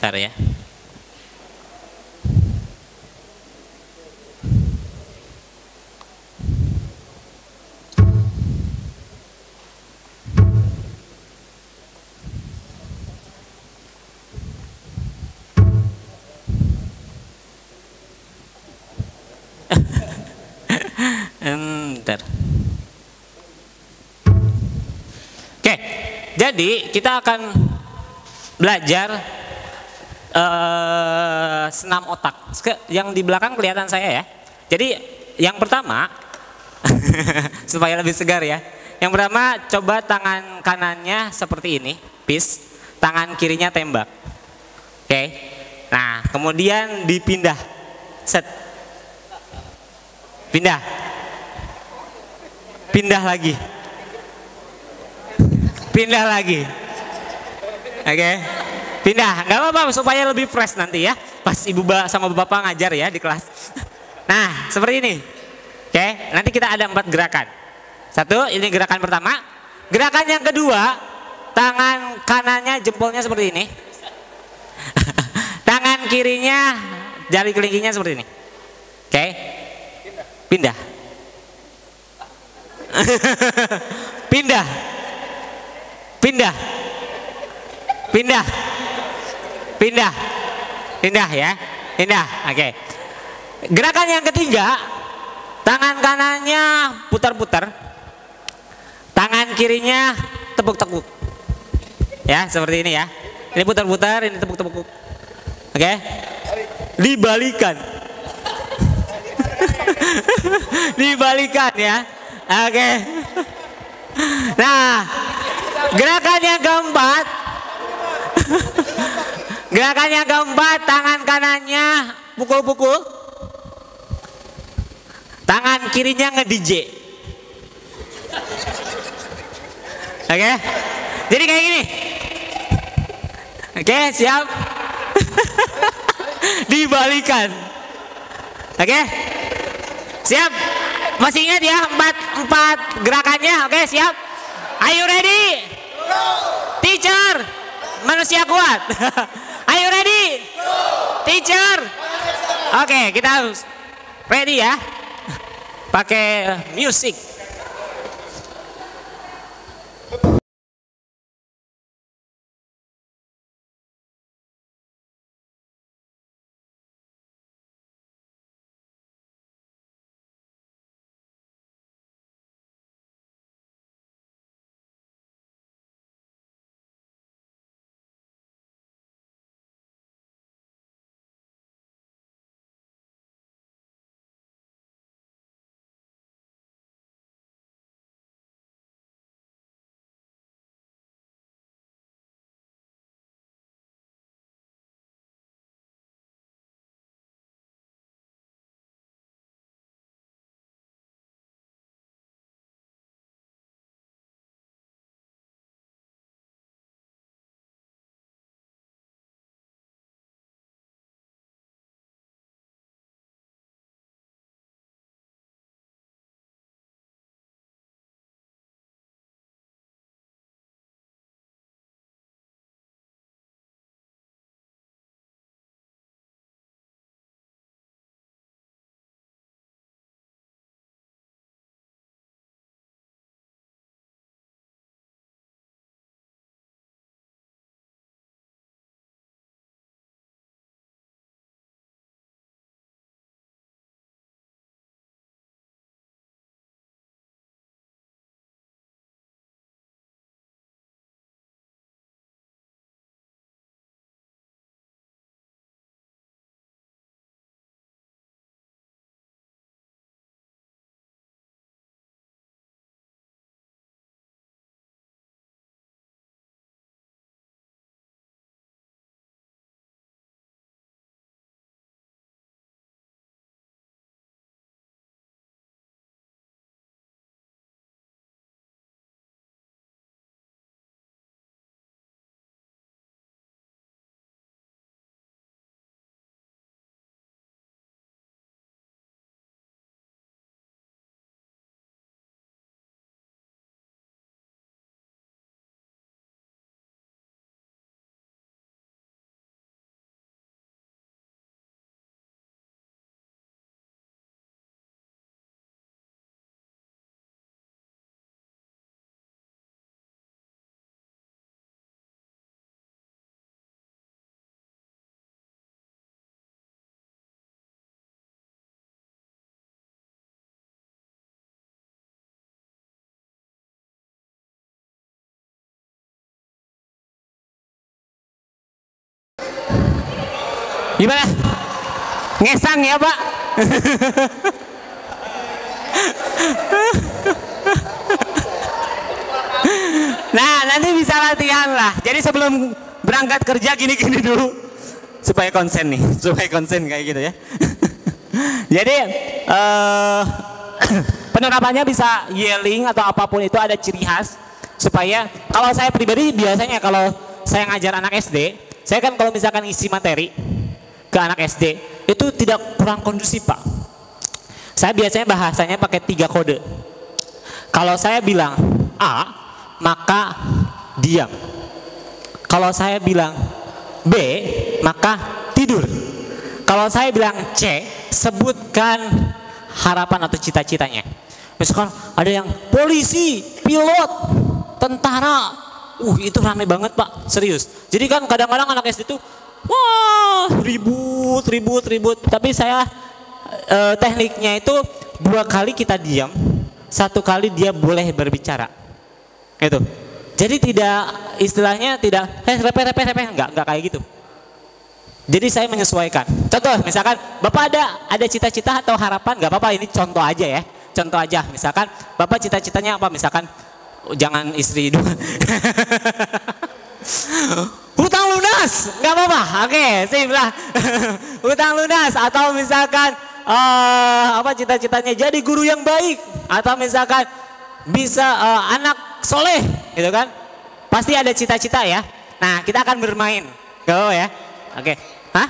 Bentar ya. Bentar. Oke, jadi kita akan belajar senam otak. Yang di belakang kelihatan saya ya. Jadi yang pertama supaya lebih segar ya. Yang pertama coba tangan kanannya seperti ini, peace. Tangan kirinya tembak. Oke. Nah, kemudian dipindah. Set. Pindah. Pindah lagi. Pindah lagi. Oke. Pindah, nggak apa-apa supaya lebih fresh nanti ya. Pas ibu sama bapak ngajar ya di kelas. Nah, seperti ini. Oke, nanti kita ada 4 gerakan. 1, ini gerakan pertama. Gerakan yang kedua, tangan kanannya jempolnya seperti ini. Tangan kirinya jari kelingkingnya seperti ini. Oke. Pindah. Pindah. Pindah. Pindah. Pindah. Pindah ya. Pindah. Oke. Gerakan yang ketiga, tangan kanannya putar-putar. Tangan kirinya tepuk-tepuk. Ya, seperti ini ya. Ini putar-putar, ini tepuk-tepuk. Oke. Dibalikan. Dibalikan ya. Oke. Nah, gerakan yang keempat. Gerakan yang keempat, tangan kanannya pukul-pukul. Tangan kirinya nge-DJ. Oke. Jadi kayak gini. Oke, siap. Dibalikan. Oke. Siap. Masih ingat ya empat gerakannya? Oke, siap. Are you ready? Teacher, manusia kuat. Are you ready? Teacher. Oke, kita harus ready ya. Pakai musik. Gimana? Ngesang ya Pak? Nah nanti bisa latihan lah. Jadi sebelum berangkat kerja gini-gini dulu supaya konsen nih, supaya konsen kayak gitu ya. Jadi penerapannya bisa yelling atau apapun itu ada ciri khas supaya kalau saya pribadi biasanya kalau saya ngajar anak SD, saya kan kalau misalkan isi materi ke anak SD itu tidak kurang kondusif Pak. Saya biasanya bahasanya pakai 3 kode. Kalau saya bilang A, maka diam. Kalau saya bilang B, maka tidur. Kalau saya bilang C, sebutkan harapan atau cita-citanya. Misalkan ada yang polisi, pilot, tentara. Itu rame banget Pak, serius. Jadi kan kadang-kadang anak SD itu wah ribut. Tapi saya tekniknya itu 2 kali kita diam, 1 kali dia boleh berbicara. Itu. Jadi tidak istilahnya tidak repet enggak kayak gitu. Jadi saya menyesuaikan. Contoh misalkan Bapak ada cita-cita atau harapan, nggak apa-apa ini contoh aja ya. Contoh aja misalkan Bapak cita-citanya apa, misalkan jangan istri 2. Hutang lunas, nggak apa-apa. Oke, sip lah. Hutang lunas atau misalkan apa cita-citanya jadi guru yang baik atau misalkan bisa anak soleh gitu kan, pasti ada cita-cita ya. Nah kita akan bermain go ya. Oke. Hah?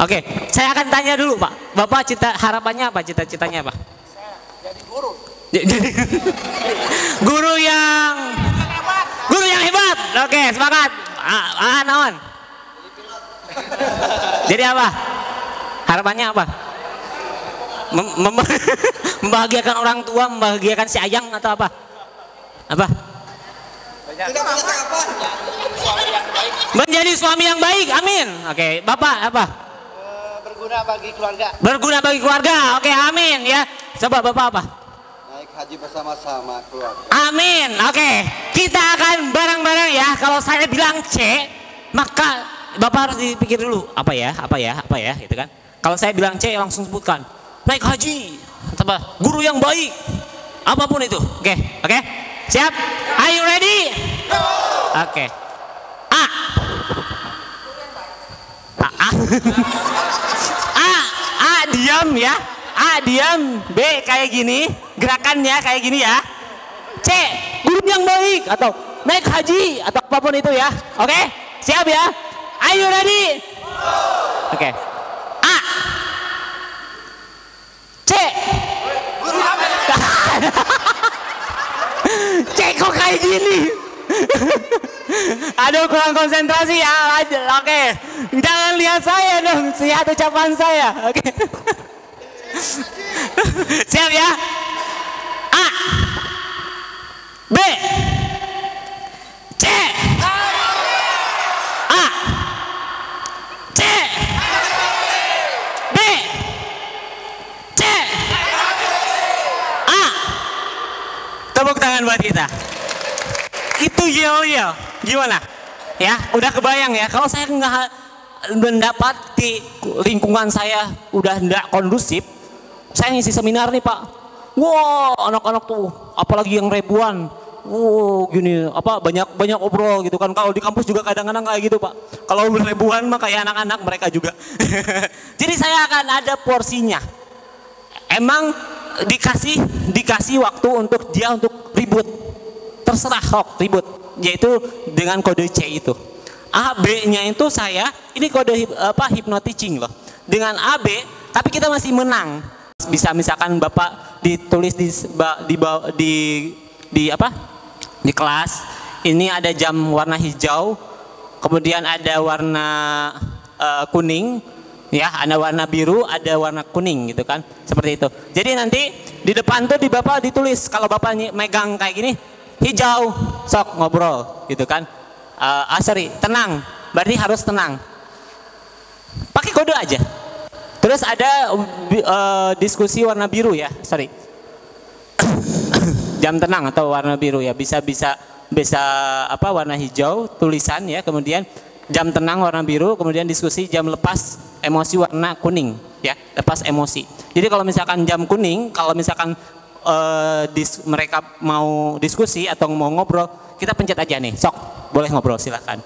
Oke, saya akan tanya dulu Pak, Bapak harapannya apa, cita-citanya apa? Saya jadi guru. Jadi guru yang hebat. Oke, semangat. Naon? Jadi apa? Harapannya apa? Membahagiakan orang tua, membahagiakan si Ayang atau apa? Apa? Menjadi suami yang baik, amin. Oke, Bapak apa? Berguna bagi keluarga. Berguna bagi keluarga, oke, amin ya. Coba Bapak apa? Naik haji bersama-sama keluarga. Amin, oke. Kita akan bareng-bareng ya. Kalau saya bilang C, maka Bapak harus dipikir dulu apa ya, gitu kan. Kalau saya bilang C langsung sebutkan naik haji, apa? Guru yang baik, apapun itu. Oke. Siap? Are you ready? Oke. A diam ya. A diam. B kayak gini, gerakannya kayak gini ya. C guru yang baik atau naik haji atau apapun itu ya. Oke? Siap ya? Are you ready? Oke. A C C kok kayak gini? Aduh kurang konsentrasi ya. Oke. Jangan lihat saya dong, lihat ucapan saya. Oke. Siap ya? A B C A C B C A. Tepuk tangan buat kita. Itu yel gimana ya, udah kebayang ya. Kalau saya nggak mendapat di lingkungan saya udah nggak kondusif, saya ngisi seminar nih Pak, wow anak-anak tuh apalagi yang ribuan, wow gini apa banyak obrol gitu kan. Kalau di kampus juga kadang-kadang kayak gitu Pak, kalau ribuan mah kayak anak-anak mereka juga. Jadi saya akan ada porsinya, emang dikasih waktu untuk dia untuk ribut, terserah sok ribut, yaitu dengan kode C itu. A B nya itu saya ini kode hypnoticing loh, dengan A B tapi kita masih menang. Bisa misalkan Bapak ditulis di kelas ini ada jam warna hijau, kemudian ada warna kuning ya, ada warna biru, ada warna kuning gitu kan, seperti itu. Jadi nanti di depan tuh di Bapak ditulis, kalau Bapak megang kayak gini hijau, sok ngobrol gitu kan. Tenang, berarti harus tenang. Pakai kode aja. Terus ada diskusi warna biru ya, jam tenang atau warna biru ya, bisa apa warna hijau tulisan ya, kemudian Jam tenang warna biru, kemudian diskusi jam lepas emosi warna kuning, ya, lepas emosi. Jadi kalau misalkan jam kuning, kalau misalkan mereka mau diskusi atau mau ngobrol, kita pencet aja nih, sok, boleh ngobrol, silakan.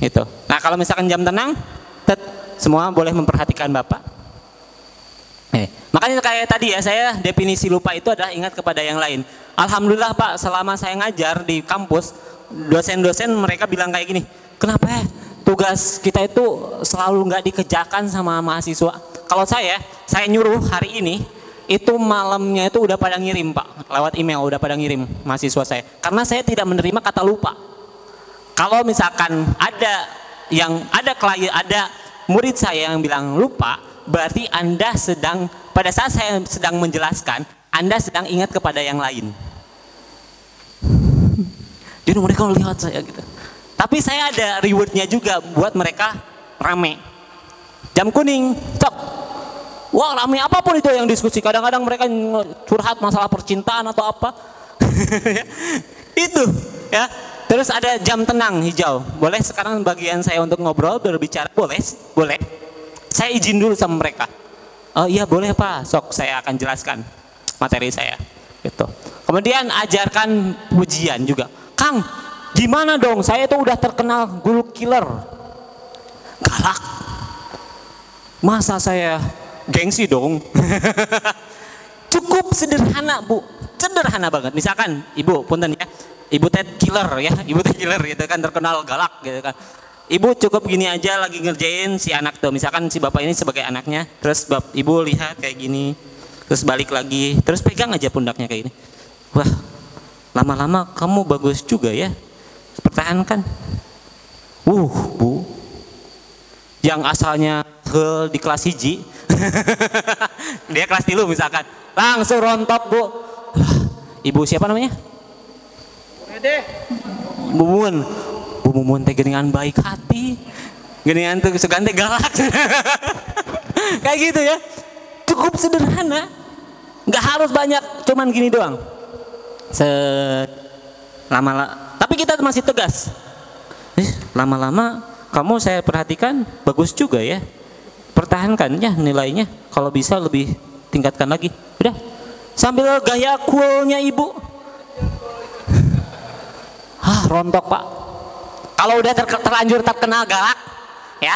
Gitu. Nah kalau misalkan jam tenang, semua boleh memperhatikan Bapak. Makanya kayak tadi ya, saya definisi lupa itu adalah ingat kepada yang lain. Alhamdulillah Pak, selama saya ngajar di kampus, dosen-dosen mereka bilang kayak gini, kenapa ya tugas kita itu selalu nggak dikerjakan sama mahasiswa? Kalau saya nyuruh hari ini, itu malamnya itu udah pada ngirim Pak, lewat email udah pada ngirim mahasiswa saya. Karena saya tidak menerima kata lupa. Kalau misalkan ada klien, ada murid saya yang bilang lupa, berarti Anda sedang, pada saat saya sedang menjelaskan, Anda sedang ingat kepada yang lain. Jadi mereka lihat saya gitu. Tapi saya ada rewardnya juga buat mereka rame. Jam kuning, cok. Wah rame apapun itu yang diskusi. Kadang-kadang mereka curhat masalah percintaan atau apa. Itu ya. Terus ada jam tenang hijau. Boleh sekarang bagian saya untuk ngobrol, berbicara, boleh. Saya izin dulu sama mereka. Oh iya boleh Pak, sok saya akan jelaskan materi saya. Gitu. Kemudian ajarkan pujian juga. Kang, gimana dong? Saya itu udah terkenal guru killer, galak. Masa saya gengsi dong? Cukup sederhana Bu, sederhana banget. Misalkan Ibu, punten ya, Ibu Ted killer ya, Ibu Ted killer gitu kan, terkenal galak gitu kan. Ibu cukup gini aja lagi ngerjain si anak tuh, misalkan si bapak ini sebagai anaknya, terus Ibu lihat kayak gini, terus balik lagi, terus pegang aja pundaknya kayak gini. Wah, lama-lama kamu bagus juga ya, pertahankan. Bu, yang asalnya di kelas hiji, dia kelas 3 misalkan, langsung rontok Bu. Ibu siapa namanya? Bu Mumun teh geningan baik hati, geningan tuh sugante galak. Kayak gitu ya, cukup sederhana, nggak harus banyak, cuman gini doang. Tapi kita masih tegas. Lama-lama kamu saya perhatikan bagus juga ya, pertahankan ya nilainya, kalau bisa lebih tingkatkan lagi. Udah, sambil gaya coolnya Ibu. Rontok Pak. Kalau udah terlanjur terkenal galak, ya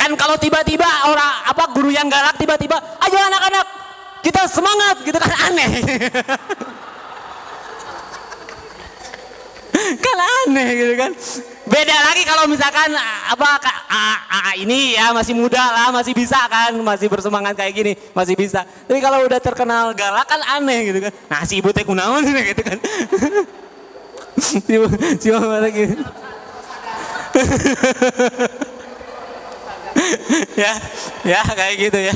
kan, kalau tiba-tiba guru yang galak tiba-tiba, ayo anak-anak kita semangat gitu kan, aneh. Kan aneh gitu kan. Beda lagi kalau misalkan ini ya masih muda lah, masih bisa kan, masih bersemangat kayak gini, masih bisa. Tapi kalau udah terkenal galak kan aneh gitu kan. Nah si Ibu teh kunaon gitu kan. Si mama lagi. ya kayak gitu ya.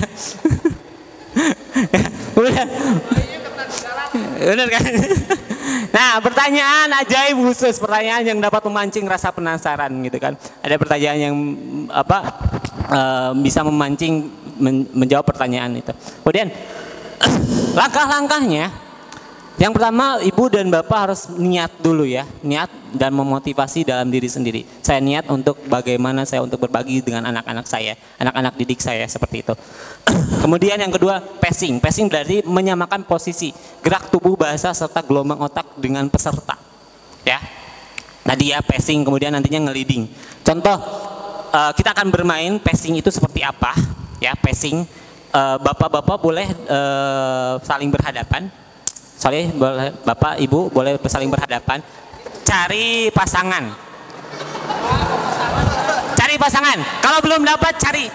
Udah. Benar kan? Nah, pertanyaan ajaib khusus, pertanyaan yang dapat memancing rasa penasaran gitu kan. Ada pertanyaan yang bisa memancing menjawab pertanyaan itu. Kemudian langkah-langkahnya, yang pertama Ibu dan Bapak harus niat dulu ya, niat dan memotivasi dalam diri sendiri. Saya niat untuk bagaimana saya untuk berbagi dengan anak-anak saya, anak-anak didik saya, seperti itu. Kemudian yang kedua, pacing. Pacing berarti menyamakan posisi, gerak tubuh, bahasa, serta gelombang otak dengan peserta. Ya, tadi ya pacing, kemudian nantinya nge-leading. Contoh, kita akan bermain pacing itu seperti apa? Ya, pacing. Bapak-bapak boleh saling berhadapan. Sorry, Bapak, Ibu boleh saling berhadapan. Cari pasangan. Cari pasangan. Kalau belum dapat, cari.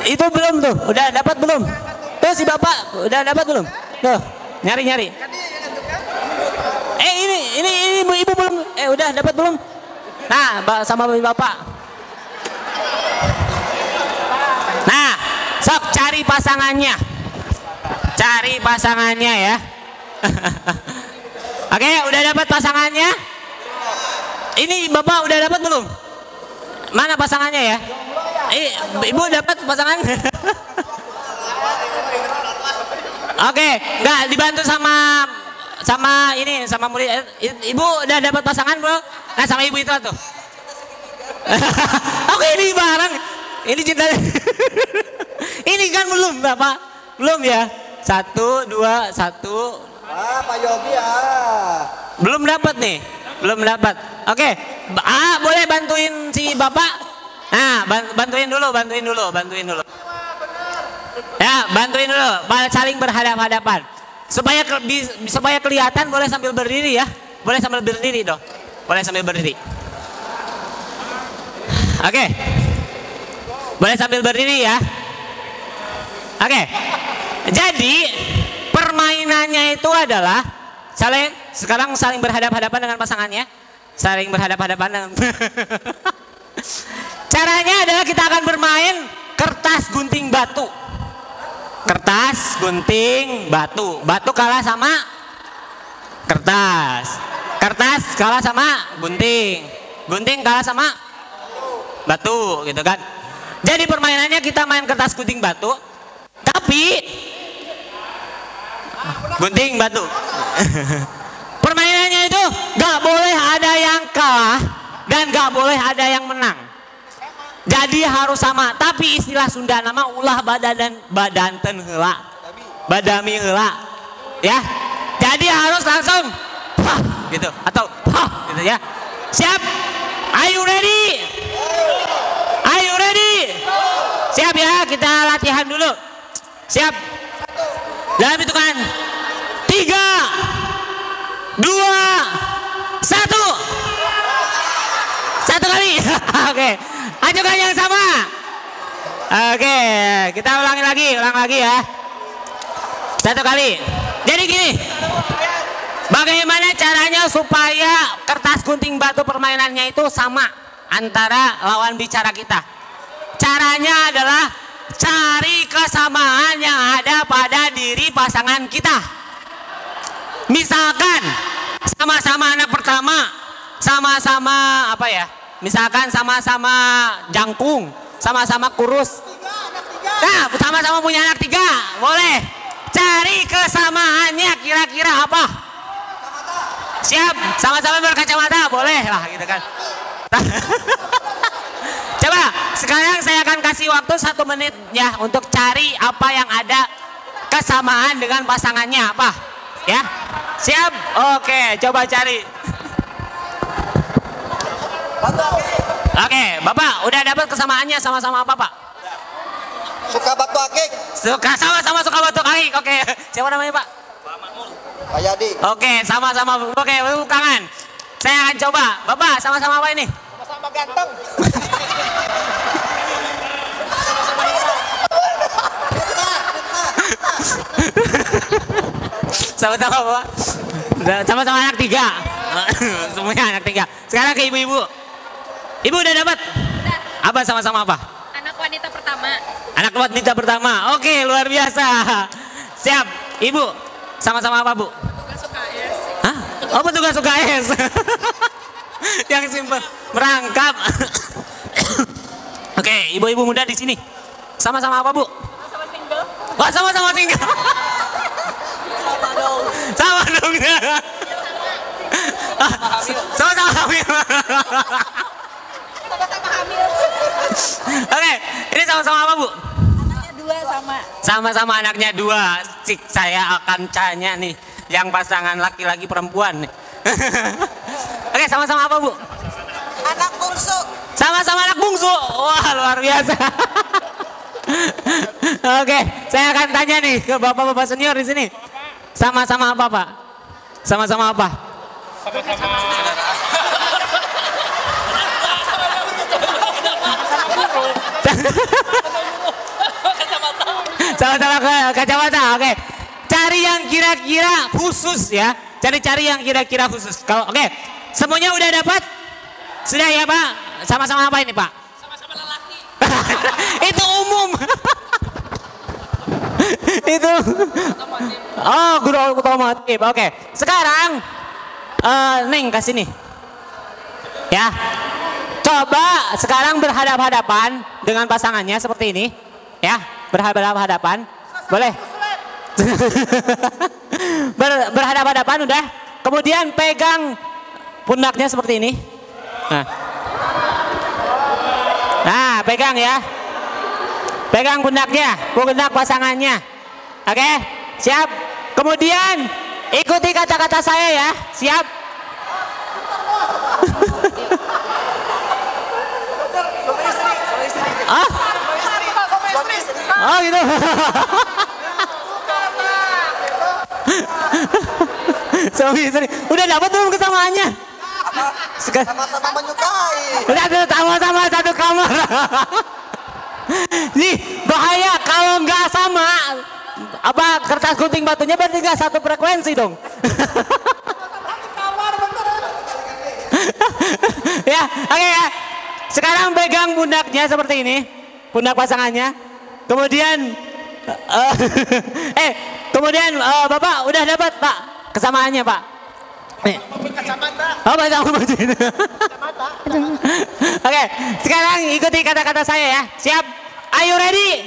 Itu belum tuh, udah dapat belum? Tuh si Bapak udah dapat belum? Tuh, nyari. Ini Ibu belum. Udah dapat belum? Nah, sama Bapak. Nah, sok cari pasangannya. Cari pasangannya ya. Oke, udah dapat pasangannya? Ini Bapak udah dapat belum? Mana pasangannya ya? Ibu dapat pasangannya? Oke, enggak dibantu sama sama murid. Ibu udah dapat pasangan bro? Nah sama ibu itu tuh. Oke ini bareng. Ini cinta. Ini kan belum Bapak? Belum ya? 1, 2, 1. Pak Yogi ya. Belum dapat nih. Belum dapat. Oke. Boleh bantuin si Bapak? Nah, bantuin dulu. Ya, bantuin dulu. Saling berhadap-hadapan. Supaya kelihatan boleh sambil berdiri ya. Boleh sambil berdiri dong. Boleh sambil berdiri. Oke. Boleh sambil berdiri ya. Oke. Jadi permainannya itu adalah sekarang saling berhadap-hadapan dengan pasangannya. Saling berhadap-hadapan dengan Caranya adalah kita akan bermain kertas gunting batu. Kertas gunting batu. Batu kalah sama kertas. Kertas kalah sama gunting. Gunting kalah sama batu gitu kan. Jadi permainannya kita main kertas gunting batu. Tapi gunting batu. Permainannya itu gak boleh ada yang kalah dan gak boleh ada yang menang. Jadi harus sama. Tapi istilah Sunda nama ulah badanten heula. Badami heula. Ya. Jadi harus langsung hah gitu atau hah gitu ya. Siap? Are you ready? Are you ready? Siap ya, kita latihan dulu. Siap. Dalam hitungan 3, 2, 1. Satu kali. Oke. Ajukan yang sama. Oke, kita ulang lagi ya. Satu kali. Jadi gini. Bagaimana caranya supaya kertas gunting batu permainannya itu sama antara lawan bicara kita? Caranya adalah cari kesamaan yang ada pada diri pasangan kita. Misalkan sama-sama anak pertama, sama-sama apa ya? Misalkan sama-sama jangkung, sama-sama kurus. Nah, sama-sama punya anak 3, boleh. Cari kesamaannya kira-kira apa? Siap, sama-sama berkacamata, boleh lah gitu kan. Coba, sekarang saya akan kasih waktu 1 menit ya untuk cari apa yang ada kesamaan dengan pasangannya apa. Ya, siap? Oke, coba cari. Oke, Bapak udah dapat kesamaannya sama-sama apa Pak? Suka batu akik. Sama-sama suka batu akik. Oke, siapa namanya Pak? Pak Yadi. Oke, sama-sama. Oke, tepuk tangan. Saya akan coba. Bapak, sama-sama apa ini? Sama-sama ganteng. Sama-sama apa? Sama-sama anak 3. Semuanya anak 3. Sekarang ke ibu-ibu. Ibu udah dapat? Apa sama-sama apa? Anak wanita pertama. Anak wanita pertama. Oke, luar biasa. Siap. Ibu, sama-sama apa, Bu? Petugas UKS. Hah? Oh, petugas UKS. Yang simpel, merangkap. Oke, ibu-ibu muda di sini. Sama-sama apa, Bu? Sama single. Wah, sama-sama single. Sama dong. Sama-sama hamil. Sama-sama hamil. Oke, ini sama-sama apa, Bu? Anaknya 2 sama. Sama-sama anaknya 2. Cik, saya akan tanya nih, yang pasangan laki-laki perempuan nih. Oke, sama-sama apa, Bu? Anak bungsu. Sama-sama anak bungsu. Wah, luar biasa. Oke, saya akan tanya nih ke bapak-bapak senior di sini. Sama-sama apa, Pak? Sama-sama apa? Sama-sama kacamata. Oke. Cari yang kira-kira khusus ya. Cari yang kira-kira khusus. Kalau oke. Semuanya udah dapat? Sudah ya, Pak? Sama-sama apa ini, Pak? Sama-sama lelaki. Itu umum. Itu. Oh, guru otomotif. Oke. Sekarang Neng kasih nih. Ya. Coba sekarang berhadap-hadapan dengan pasangannya seperti ini. Ya, berhadap-hadapan. Boleh? Berhadapan-hadapan udah. Kemudian pegang pundaknya seperti ini. Nah, pegang ya. Pegang pundaknya, pundak pasangannya. Oke, siap. Kemudian ikuti kata-kata saya ya. Siap. Ah? Oh gitu. Suami istri. Udah dapat belum kesamaannya? Sama-sama menyukai. Udah sama-sama satu kamar. Nih bahaya kalau nggak sama kertas gunting batunya berarti nggak satu frekuensi dong. Ya, oke ya. Sekarang pegang pundaknya seperti ini, pundak pasangannya. Kemudian, kemudian Bapak udah dapat Pak kesamaannya Pak. Nih. Oh, baca baju itu. Oke, sekarang ikuti kata-kata saya ya. Siap? Are you ready?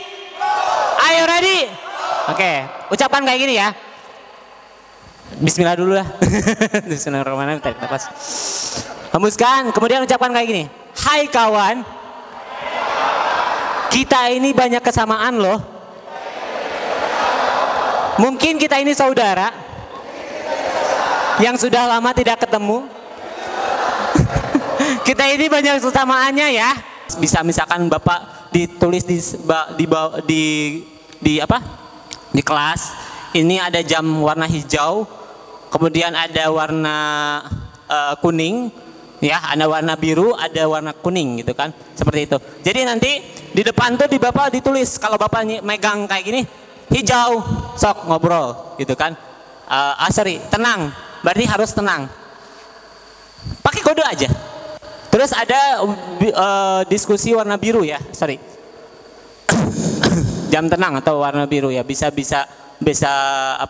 Are you ready? Oke, ucapan kayak gini ya. Bismillah dulu lah. Bismillahirrahmanirrahim. Tarik nafas. Hembuskan, kemudian ucapkan kayak gini. Hai kawan, kita ini banyak kesamaan loh. Mungkin kita ini saudara yang sudah lama tidak ketemu. Kita ini banyak kesamaannya ya. Bisa misalkan Bapak ditulis di kelas. Ini ada jam warna hijau, kemudian ada warna kuning, ya, ada warna biru, ada warna kuning gitu kan, seperti itu. Jadi nanti di depan tuh di Bapak ditulis, kalau Bapak megang kayak gini, hijau, sok ngobrol gitu kan. Tenang, berarti harus tenang. Pakai kode aja. Terus ada diskusi warna biru ya, jam tenang atau warna biru ya, bisa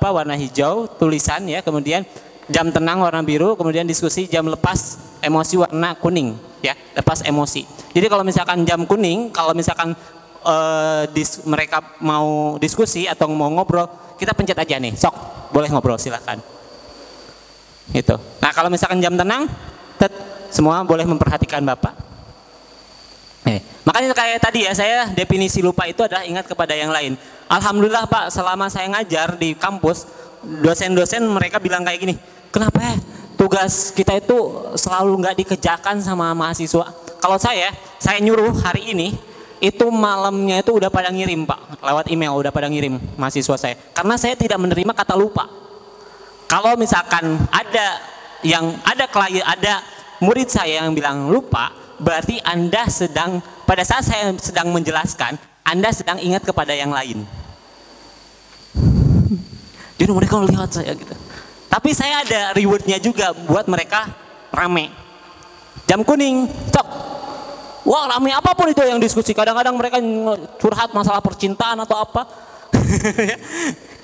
warna hijau tulisan ya, kemudian jam tenang warna biru, kemudian diskusi jam lepas emosi warna kuning ya, lepas emosi. Jadi kalau misalkan jam kuning, kalau misalkan mereka mau diskusi atau mau ngobrol, kita pencet aja nih, sok boleh ngobrol silakan. Gitu. Nah kalau misalkan jam tenang, semua boleh memperhatikan Bapak. Makanya kayak tadi ya, saya definisi lupa itu adalah ingat kepada yang lain. Alhamdulillah Pak, selama saya ngajar di kampus, dosen-dosen mereka bilang kayak gini, kenapa ya tugas kita itu selalu nggak dikerjakan sama mahasiswa? Kalau saya nyuruh hari ini, itu malamnya itu udah pada ngirim Pak, lewat email udah pada ngirim mahasiswa saya. Karena saya tidak menerima kata lupa. Kalau misalkan ada murid saya yang bilang lupa, berarti Anda pada saat saya sedang menjelaskan, Anda sedang ingat kepada yang lain. Jadi mereka lihat saya gitu. Tapi saya ada rewardnya juga buat mereka rame. Jam kuning, cok. Wah rame apapun itu yang diskusi. Kadang-kadang mereka curhat masalah percintaan atau apa.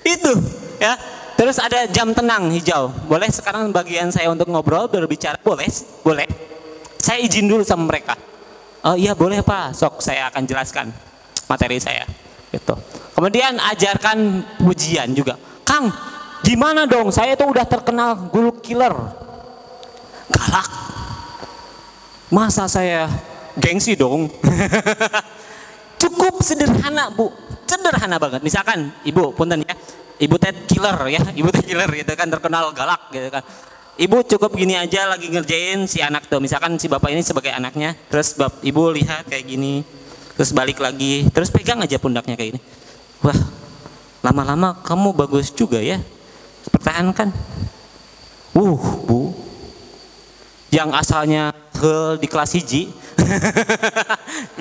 Itu ya. Terus ada jam tenang hijau. Boleh sekarang bagian saya untuk ngobrol, berbicara, boleh. Saya izin dulu sama mereka. Oh iya boleh Pak, sok saya akan jelaskan materi saya. Gitu. Kemudian ajarkan pujian juga. Kang, gimana dong? Saya itu udah terkenal guru killer, galak. Masa saya gengsi dong? Cukup sederhana Bu, sederhana banget. Misalkan Ibu, punten ya. Ibu Ted killer ya, Ibu Ted killer gitu kan, terkenal galak gitu kan. Ibu cukup gini aja lagi ngerjain si anak tuh, misalkan si bapak ini sebagai anaknya, terus ibu lihat kayak gini, terus balik lagi, terus pegang aja pundaknya kayak gini. Wah, lama-lama kamu bagus juga ya, pertahankan. Bu, yang asalnya di kelas hiji,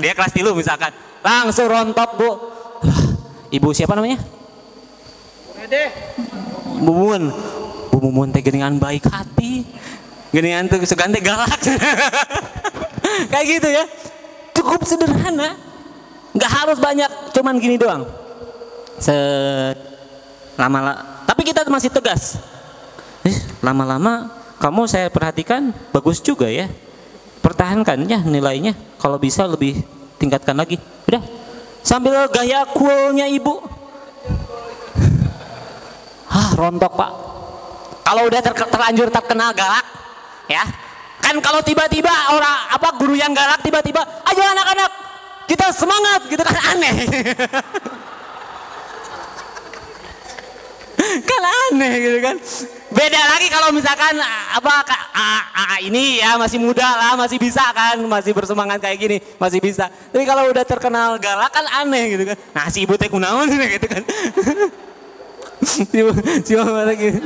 dia kelas 3 misalkan, langsung rontok Bu. Ibu siapa namanya? Bu Mumun teh geningan baik hati, geningan tuh segante galak. Kayak gitu ya, cukup sederhana, nggak harus banyak, cuman gini doang. Tapi kita masih tegas. Lama-lama kamu saya perhatikan bagus juga ya, pertahankan ya nilainya, kalau bisa lebih tingkatkan lagi. Udah, sambil gaya coolnya Ibu. rontok Pak. Kalau udah terlanjur terkenal galak, ya kan kalau tiba-tiba orang guru yang galak tiba-tiba, ayo anak-anak kita semangat gitu kan, aneh. Kan aneh gitu kan. Beda lagi kalau misalkan ini ya masih muda lah, masih bisa kan, masih bersemangat kayak gini, masih bisa. Tapi kalau udah terkenal galak kan aneh gitu kan. Nah si ibu teh kunaon gitu kan. Si mama lagi.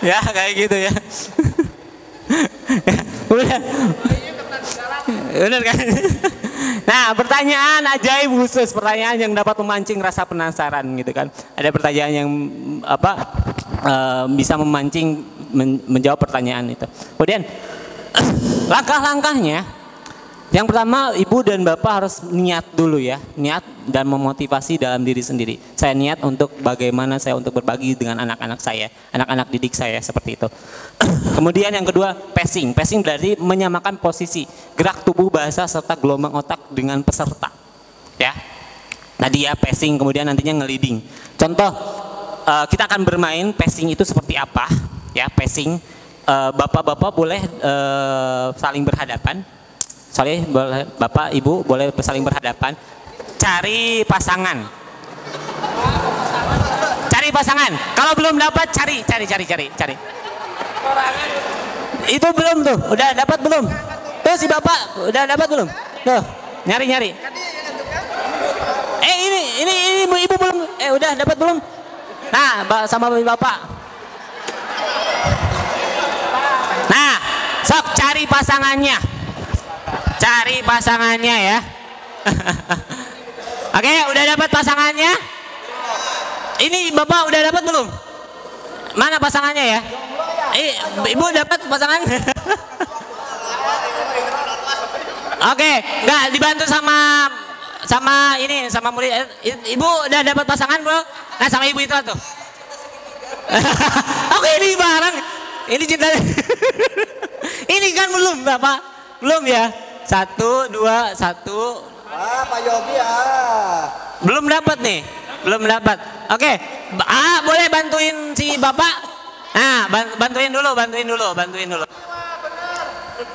ya kayak gitu ya. Udah. Bener kan? Nah, pertanyaan ajaib khusus, pertanyaan yang dapat memancing rasa penasaran gitu kan. Ada pertanyaan yang bisa memancing menjawab pertanyaan itu. Kemudian langkah-langkahnya, yang pertama ibu dan bapak harus niat dulu ya, niat dan memotivasi dalam diri sendiri. Saya niat untuk bagaimana saya untuk berbagi dengan anak-anak saya, anak-anak didik saya seperti itu. Kemudian yang kedua pacing berarti menyamakan posisi, gerak tubuh, bahasa serta gelombang otak dengan peserta. Ya, tadi ya pacing, kemudian nantinya ngeliding. Contoh kita akan bermain pacing itu seperti apa? Ya pacing, bapak-bapak boleh saling berhadapan. Soalnya bapak ibu boleh saling berhadapan. Cari pasangan. Kalau belum dapat cari. Itu belum tuh, udah dapat belum? Tuh si bapak udah dapat belum? Tuh nyari. Ini ibu belum? Udah dapat belum? Nah sama bapak. Nah sok cari pasangannya. Ya. Oke, udah dapat pasangannya? Ini bapak udah dapat belum? Mana pasangannya ya? Ibu dapat pasangannya? Oke, nggak dibantu sama murid. Ibu udah dapat pasangan bro? Nah sama ibu itu tuh. Oke, ini bareng. Ini cinta. Ini kan belum bapak, belum ya? 1, 2, 1. Pak Yogi ya. Belum dapat nih, belum dapat. Oke, boleh bantuin si bapak? Nah, bantuin dulu.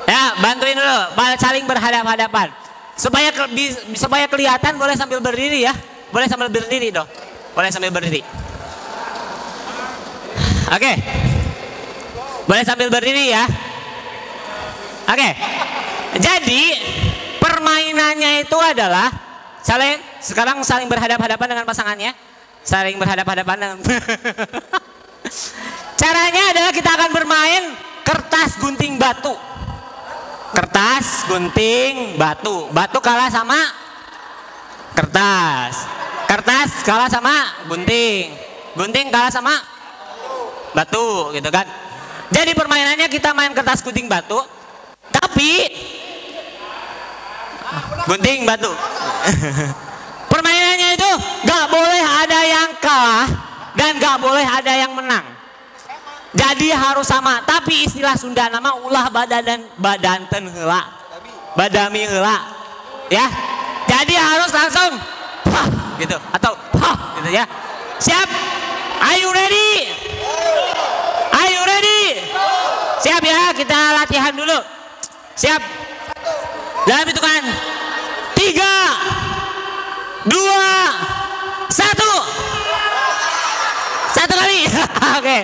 Ya, bantuin dulu. Saling berhadapan-hadapan. Supaya kelihatan, boleh sambil berdiri ya. Boleh sambil berdiri dong. Oke. Boleh sambil berdiri ya. Oke. Jadi permainannya itu adalah sekarang saling berhadapan-hadapan dengan pasangannya. Caranya adalah kita akan bermain kertas gunting batu. Batu kalah sama kertas kalah sama gunting kalah sama batu gitu kan. Jadi permainannya kita main kertas gunting batu, tapi gunting batu. Permainannya itu gak boleh ada yang kalah dan gak boleh ada yang menang. Jadi harus sama. Tapi istilah Sunda nama ulah badanten heula, badami heula, ya. Jadi harus langsung gitu atau gitu ya. Siap? Are you ready? Siap ya, kita latihan dulu. Siap? Dalam hitungan 3, 2, 1. Satu kali. Oke.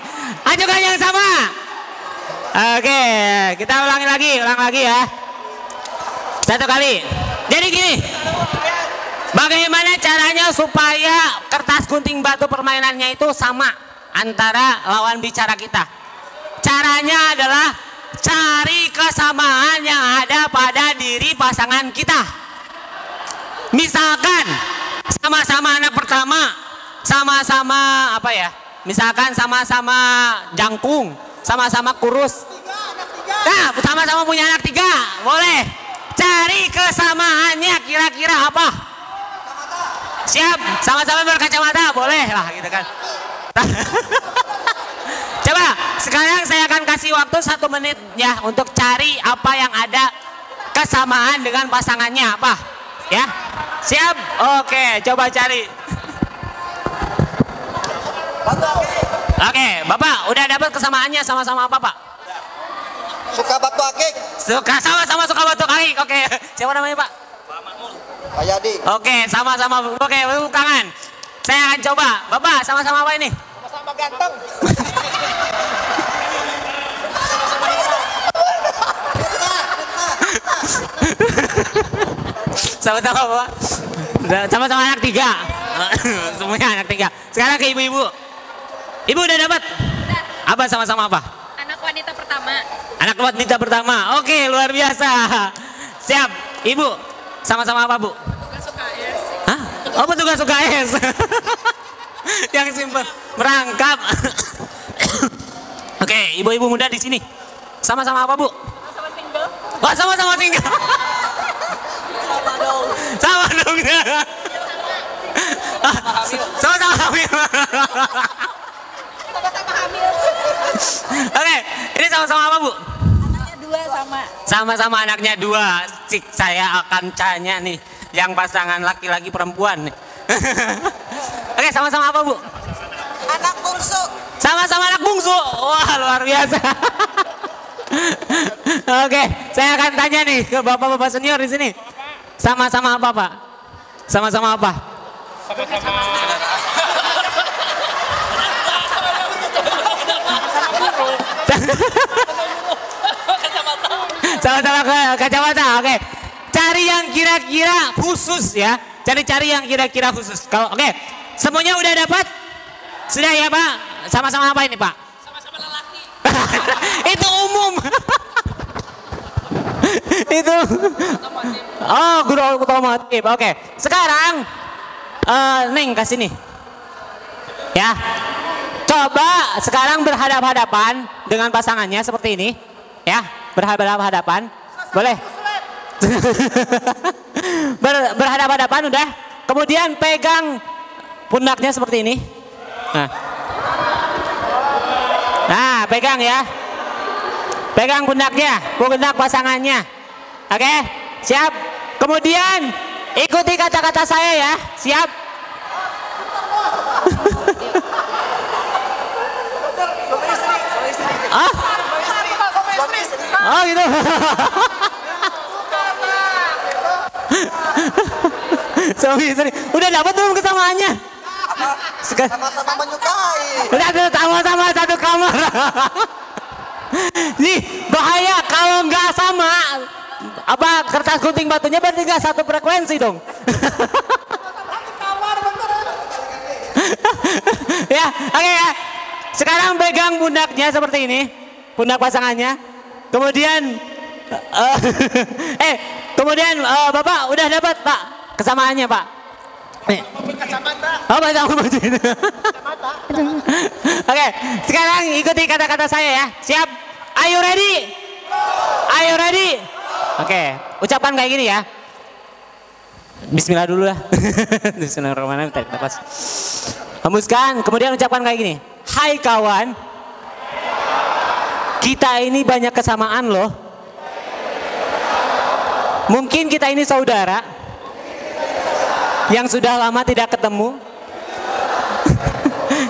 Ajukan yang sama. Oke, kita ulang lagi ya. Satu kali. Jadi gini. Bagaimana caranya supaya kertas gunting batu permainannya itu sama antara lawan bicara kita? Caranya adalah cari kesamaan yang ada pada diri pasangan kita. Misalkan sama-sama anak pertama, sama-sama apa ya? Misalkan sama-sama jangkung, sama-sama kurus. Nah, sama-sama punya anak 3, boleh. Cari kesamaannya kira-kira apa? Siap, sama-sama berkacamata, boleh lah gitu kan. Coba, sekarang saya akan kasih waktu 1 menit ya untuk cari apa yang ada kesamaan dengan pasangannya apa, ya. Siap? Oke, coba cari. Oke, Bapak udah dapat kesamaannya sama-sama apa, Pak? Suka batu akik. Suka sama-sama suka batu akik. Oke, siapa namanya, Pak? Pak Yadi. Oke, sama-sama. Oke, tepuk tangan. Saya akan coba. Bapak, sama-sama apa ini? Sama-sama ganteng. Sama-sama apa? Sama-sama anak 3. Semuanya anak 3. Sekarang ke ibu-ibu. Ibu udah dapat? Apa sama-sama apa? Anak wanita pertama. Anak wanita pertama. Oke, luar biasa. Siap. Ibu, sama-sama apa, Bu? Tugas UKS. Hah? Oh, petugas UKS. Yang simpel, merangkap. Oke, ibu-ibu muda di sini. Sama-sama apa, Bu? Sama single. Wah, sama-sama single. Sama dong. Sama-sama hamil. Sama-sama hamil. Oke, ini sama-sama apa, Bu? Anaknya 2 sama. Sama-sama anaknya 2. Cik, saya akan tanya nih, yang pasangan laki-laki perempuan nih. Oke, sama-sama apa, Bu? Anak bungsu. Sama-sama anak bungsu. Wah, luar biasa. Oke, saya akan tanya nih ke bapak-bapak senior di sini. Sama-sama apa, Pak? Sama-sama apa? Sama-sama ke kacamata. Oke. Cari yang kira-kira khusus ya. Cari-cari yang kira-kira khusus. Kalau oke, semuanya udah dapat? Sudah ya, Pak? Sama-sama apa ini, Pak? Sama-sama lelaki. Itu umum. Itu. Oh, guru otomotif. Oke. Sekarang Neng kasih nih. Ya. Coba sekarang berhadap-hadapan dengan pasangannya seperti ini. Ya, berhadap-hadapan. Boleh? Berhadap-hadapan udah. Kemudian pegang pundaknya seperti ini. Nah, pegang ya. Pegang pundaknya, pundak pasangannya. Oke, siap. Kemudian ikuti kata-kata saya ya. Siap. Ah? Oh gitu. Suami istri. Udah dapat belum kesamaannya? Sama-sama menyukai. Udah sama-sama satu kamar. Nih bahaya kalau nggak sama apa kertas gunting batunya berarti nggak satu frekuensi dong. Ya, oke ya. Sekarang pegang pundaknya seperti ini, pundak pasangannya. Kemudian, kemudian Bapak udah dapat Pak kesamaannya Pak. Nih. Oh, sama baju itu. Oke, sekarang ikuti kata-kata saya ya. Siap? Are you ready? Are you ready? Oke, ucapan kayak gini ya. Bismillah dulu lah. Bismillahirrahmanirrahim. Tarik nafas. Hembuskan, kemudian ucapkan kayak gini. Hai kawan, kita ini banyak kesamaan loh. Mungkin kita ini saudara yang sudah lama tidak ketemu.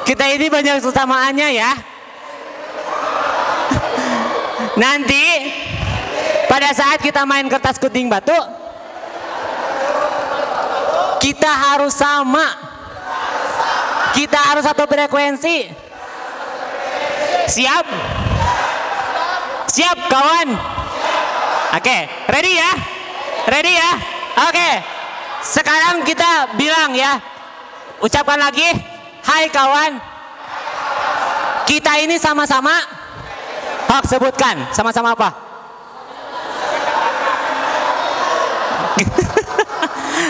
Kita ini banyak kesamaannya ya. Nanti pada saat kita main kertas gunting batu, kita harus sama. Kita harus satu frekuensi. Siap? Siap kawan? Oke, ready ya? Ready ya? Oke. Sekarang kita bilang ya. Ucapkan lagi. Hai kawan. Kita ini sama-sama. Hak sebutkan. Sama-sama apa?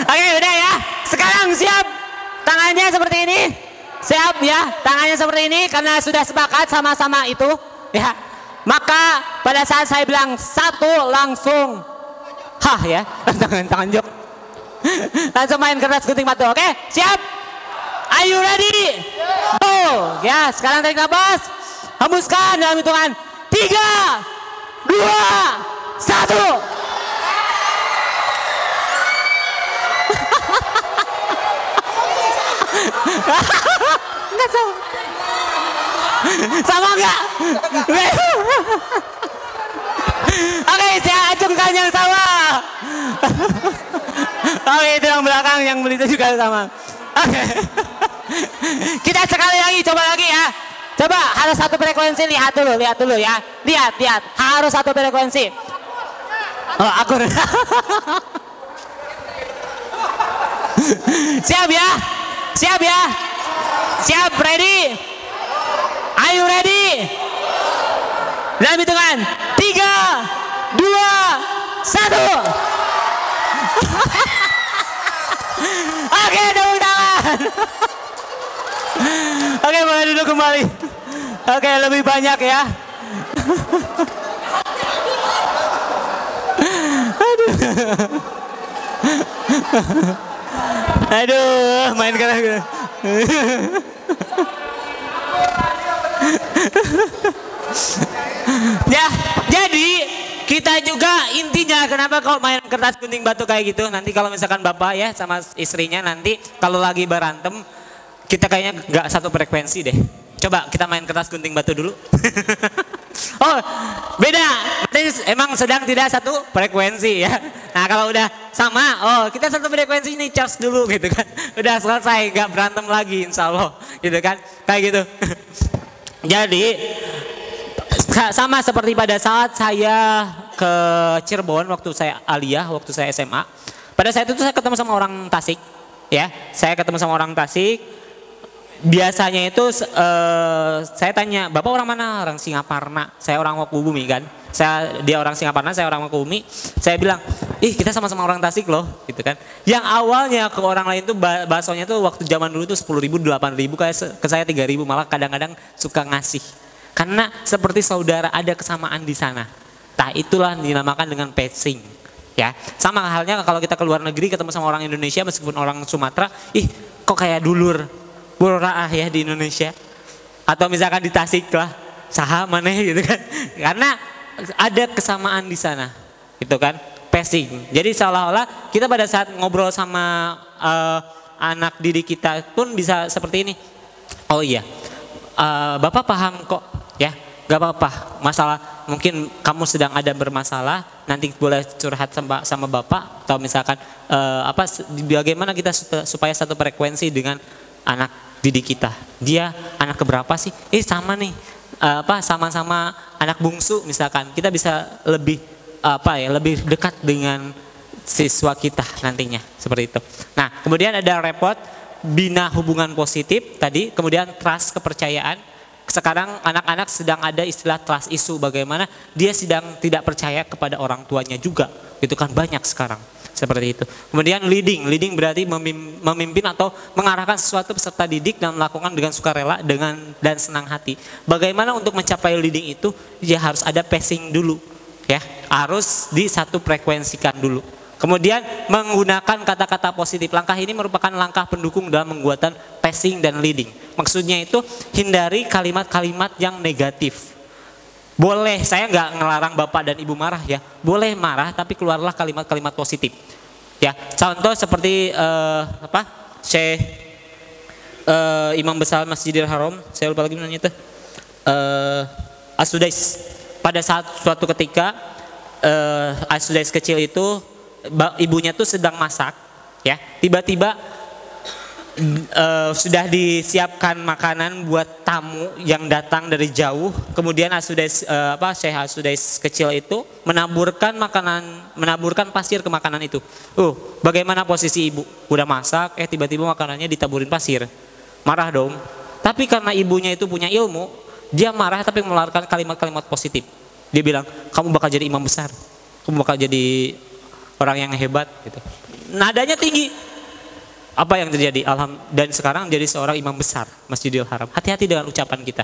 Oke, udah ya. Sekarang siap. Tangannya seperti ini. Siap ya. Tangannya seperti ini karena sudah sepakat sama-sama itu. Ya. Maka pada saat saya bilang satu langsung hah ya. Tangan jok. Langsung main kertas gunting batu. Oke, siap? Are you ready? Oh, ya, sekarang tarik nafas. Hembuskan dalam hitungan 3, 2, 1. Enggak sama. Sama enggak? Oke, saya acungkan yang sama. Oke, itu yang belakang yang beli itu juga sama. Oke. Kita sekali lagi, coba lagi ya. Coba harus satu frekuensi, lihat dulu ya. Lihat. Harus satu frekuensi. Oh, aku. Siap ya? Siap, ready? Are you ready? Dalam hitungan 3, 2, 1. Oke, tepuk tangan. Oke, boleh duduk kembali. Oke, lebih banyak ya. Aduh, main karena. Ya, jadi kita juga intinya kenapa kalau main kertas gunting batu kayak gitu, nanti kalau misalkan bapak ya sama istrinya nanti kalau lagi berantem kita kayaknya nggak satu frekuensi deh. Coba kita main kertas gunting batu dulu. Oh, beda. Emang sedang tidak satu frekuensi ya. Nah, kalau udah sama, oh kita satu frekuensi ini charge dulu gitu kan. Udah selesai, nggak berantem lagi insya Allah gitu kan. Kayak gitu. Jadi sama seperti pada saat saya ke Cirebon waktu saya aliyah, waktu saya SMA. Pada saat itu saya ketemu sama orang Tasik, ya. Saya ketemu sama orang Tasik. Biasanya itu saya tanya, Bapak orang mana? Orang Singaparna. Saya orang Mangkubumi kan. Dia orang Singaparna, saya orang Mangkubumi. Saya bilang, kita sama-sama orang Tasik loh, gitu kan. Yang awalnya ke orang lain tuh baksonya tuh waktu zaman dulu tuh 10.000, 8.000, kayak ke saya 3.000, malah kadang-kadang suka ngasih. Karena seperti saudara ada kesamaan di sana. Nah, itulah dinamakan dengan passing. Ya, sama halnya kalau kita ke luar negeri ketemu sama orang Indonesia meskipun orang Sumatera, kok kayak dulur buraah ya di Indonesia. Atau misalkan di Tasik lah, saha maneh gitu kan. Karena ada kesamaan di sana. Gitu kan? Passing. Jadi seolah-olah kita pada saat ngobrol sama anak didik kita pun bisa seperti ini. Oh iya. Bapak paham kok ya, gak apa-apa, masalah mungkin kamu sedang ada bermasalah, nanti boleh curhat sama bapak atau misalkan bagaimana kita supaya satu frekuensi dengan anak didik kita. Dia anak keberapa sih? Sama nih, sama-sama anak bungsu misalkan, kita bisa lebih lebih dekat dengan siswa kita nantinya seperti itu. Nah, kemudian ada repot bina hubungan positif tadi, kemudian trust kepercayaan. Sekarang anak-anak sedang ada istilah trust issue, bagaimana dia sedang tidak percaya kepada orang tuanya juga, itu kan banyak sekarang seperti itu. Kemudian leading berarti memimpin atau mengarahkan sesuatu peserta didik dan melakukan dengan sukarela dan senang hati. Bagaimana untuk mencapai leading itu, ya harus ada passing dulu, ya harus di satu frekuensikan dulu. Kemudian menggunakan kata-kata positif. Langkah ini merupakan langkah pendukung dalam pembuatan passing dan leading. Maksudnya itu hindari kalimat-kalimat yang negatif. Boleh, saya nggak ngelarang bapak dan ibu marah ya. Boleh marah tapi keluarlah kalimat-kalimat positif. Ya, contoh seperti Syekh Imam Besar Masjidil Haram, saya lupa lagi namanya itu. As-Sudais. Pada saat suatu ketika As-Sudais kecil itu ibunya tuh sedang masak, ya tiba-tiba sudah disiapkan makanan buat tamu yang datang dari jauh. Kemudian Syekh As-Sudais kecil itu menaburkan pasir ke makanan itu. Bagaimana posisi ibu? Udah masak, tiba-tiba makanannya ditaburin pasir. Marah dong. Tapi karena ibunya itu punya ilmu, dia marah tapi mengeluarkan kalimat-kalimat positif. Dia bilang, kamu bakal jadi imam besar, kamu bakal jadi orang yang hebat gitu. Nadanya tinggi. Apa yang terjadi? Dan sekarang jadi seorang imam besar Masjidil Haram. Hati-hati dengan ucapan kita.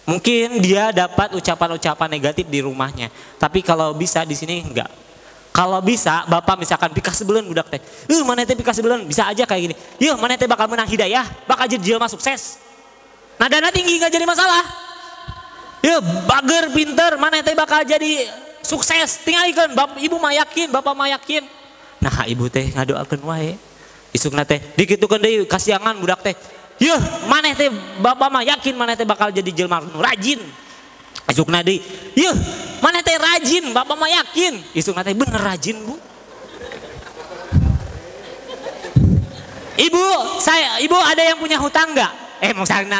Mungkin dia dapat ucapan-ucapan negatif di rumahnya, tapi kalau bisa di sini enggak. Kalau bisa bapak misalkan pikas sebelen budak teh. Mana teh pikas sebelen bisa aja kayak gini. Mana teh bakal menang hidayah, bakal jadi jelema sukses. Nadana tinggi enggak jadi masalah. Bager pinter, mana teh bakal jadi sukses, tinggal ikan, ibu mah yakin, bapak mah yakin. Nah ibu teh ngadoakeun wae. Isukna teh dikitukeun deui kasiangan budak teh. Yeuh, maneh teh bapak mah yakin maneh teh bakal jadi jelema nu rajin. Isukna deui, yeuh, maneh teh rajin, bapak mah yakin. Isukna teh bener rajin, Bu. Ibu ada yang punya hutang nggak?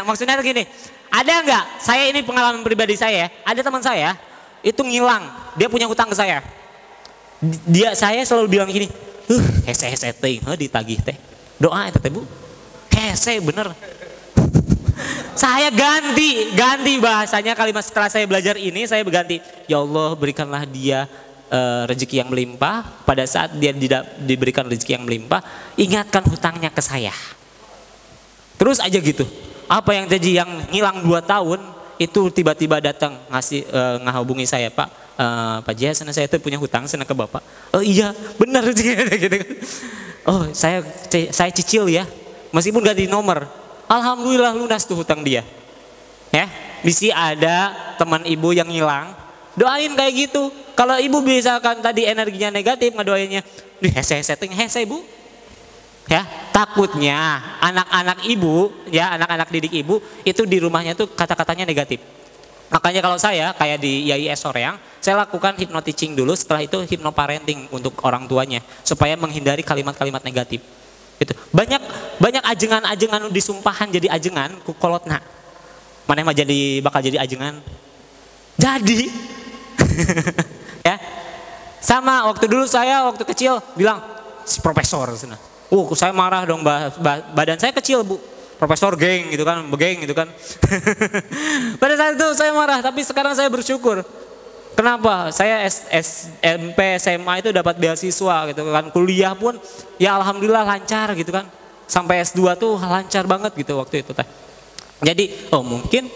Maksudnya gini, ada nggak? Saya ini pengalaman pribadi saya, ada teman saya itu ngilang, dia punya hutang ke saya. Saya selalu bilang gini, hese teh, ditagih teh, doa itu teh Bu, hese bener. Saya ganti bahasanya kalimat setelah saya belajar ini, saya berganti, ya Allah berikanlah dia rezeki yang melimpah. Pada saat dia diberikan rezeki yang melimpah, ingatkan hutangnya ke saya. Terus aja gitu. Apa yang jadi yang ngilang 2 tahun itu tiba-tiba datang ngahubungi saya, Pak Jia, saya tuh punya hutang sana ke Bapak. Oh iya benar gitu kan. Oh saya cicil ya, meskipun ganti nomor. Alhamdulillah lunas tuh hutang dia. Ya, bisa ada teman ibu yang hilang, doain kayak gitu. Kalau ibu misalkan tadi energinya negatif, ngedoainnya, hese Bu. Ya, takutnya anak-anak ibu, ya anak-anak didik ibu itu di rumahnya tuh kata-katanya negatif. Makanya kalau saya kayak di YIS Soreang, saya lakukan hypnoteaching dulu, setelah itu hypnoparenting untuk orang tuanya supaya menghindari kalimat-kalimat negatif. Gitu. Banyak ajengan-ajengan disumpahan jadi ajengan ku kolotna. Mana mah bakal jadi ajengan. Jadi ya. Sama waktu dulu saya waktu kecil bilang si profesor sana. Saya marah dong, badan saya kecil Bu. Profesor geng gitu kan, begeng gitu kan. Pada saat itu saya marah, tapi sekarang saya bersyukur. Kenapa? Saya SMP, SMA itu dapat beasiswa gitu kan. Kuliah pun ya alhamdulillah lancar gitu kan. Sampai S2 tuh lancar banget gitu waktu itu teh. Jadi mungkin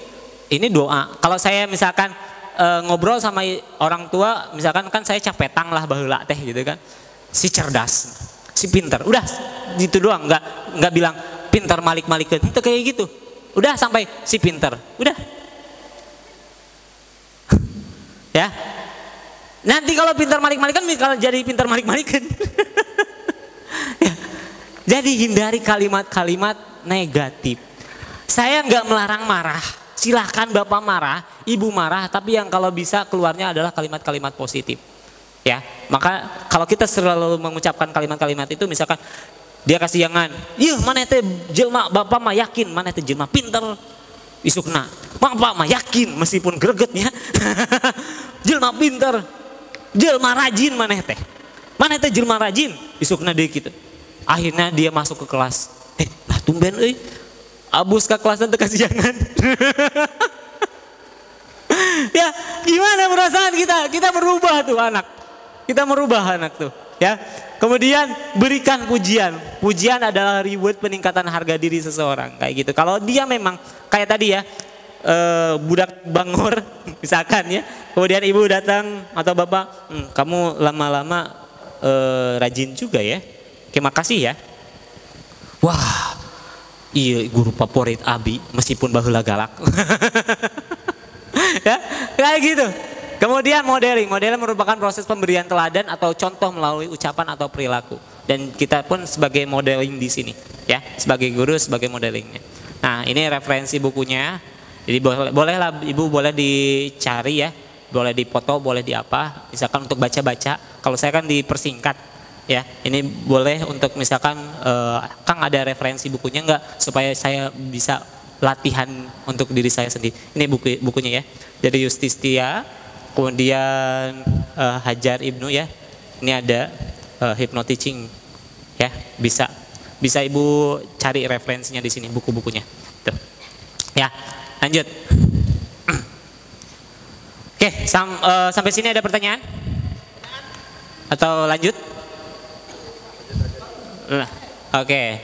ini doa. Kalau saya misalkan ngobrol sama orang tua, misalkan kan saya capetang lah baheula teh gitu kan. Si cerdas, si pintar. Udah gitu doang, enggak bilang pintar malik-malikeun. Itu kayak gitu. Udah sampai si pintar. Udah. Ya, nanti kalau pintar malik-malikan, kalau jadi pintar malik-malikan. Ya. Jadi hindari kalimat-kalimat negatif. Saya nggak melarang marah, silahkan bapak marah, ibu marah, tapi yang kalau bisa keluarnya adalah kalimat-kalimat positif. Ya, maka kalau kita selalu mengucapkan kalimat-kalimat itu, misalkan dia kasih jangan, mana teh jelma bapak mah yakin, mana teh jelma pintar. Isukna, bapak mah yakin meskipun gregetnya. Jelma pinter, jelma rajin maneh teh jelma rajin. Isukna deui kitu. Akhirnya dia masuk ke kelas. Nah tumben euy. Abus ke kelas teh kasih jangan. Ya, gimana perasaan kita? Kita merubah tuh anak. Kita merubah anak tuh, ya. Kemudian berikan pujian. Pujian adalah reward peningkatan harga diri seseorang, kayak gitu. Kalau dia memang kayak tadi ya, budak bangor misalkan ya. Kemudian ibu datang atau bapak, kamu lama-lama rajin juga ya. Terima kasih ya. Wah, iya guru favorit Abi meskipun baheula galak. Ya, kayak gitu. Kemudian modeling merupakan proses pemberian teladan atau contoh melalui ucapan atau perilaku. Dan kita pun sebagai modeling di sini, ya, sebagai guru, sebagai modelingnya. Nah, ini referensi bukunya. Jadi bolehlah ibu boleh dicari ya, boleh dipoto, boleh di apa, misalkan untuk baca-baca. Kalau saya kan dipersingkat, ya. Ini boleh untuk misalkan Kang ada referensi bukunya enggak supaya saya bisa latihan untuk diri saya sendiri. Ini bukunya ya, dari Justistia. Kemudian Hajar Ibnu ya, ini ada hypnoteaching ya, bisa ibu cari referensinya di sini buku-bukunya. Tuh. Ya, lanjut. Oke, sampai sini ada pertanyaan? Atau lanjut? Oke,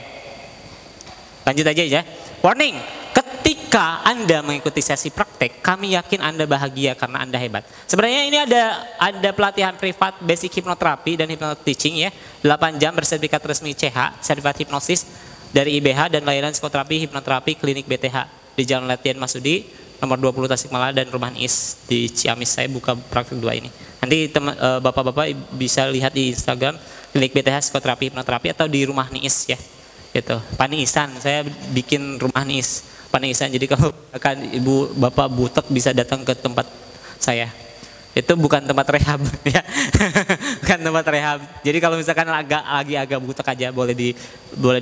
lanjut aja ya. Warning. Ketika Anda mengikuti sesi praktek, kami yakin Anda bahagia karena Anda hebat. Sebenarnya ini ada pelatihan privat basic hipnoterapi dan hypnoteaching ya. 8 jam bersertifikat resmi CH, sertifikat hipnosis dari IBH dan layanan psikoterapi hipnoterapi klinik BTH di Jalan Letian Masudi nomor 20 Tasikmalaya dan Rumah Is di Ciamis. Saya buka praktek 2 ini. Nanti bapak-bapak bisa lihat di Instagram klinik BTH psikoterapi hipnoterapi atau di Rumah Is ya. Gitu. Pani Ihsan, saya bikin rumah niis. Pani Ihsan, jadi kalau akan ibu bapak butek bisa datang ke tempat saya. Itu bukan tempat rehab ya. Bukan tempat rehab. Jadi kalau misalkan agak butek aja boleh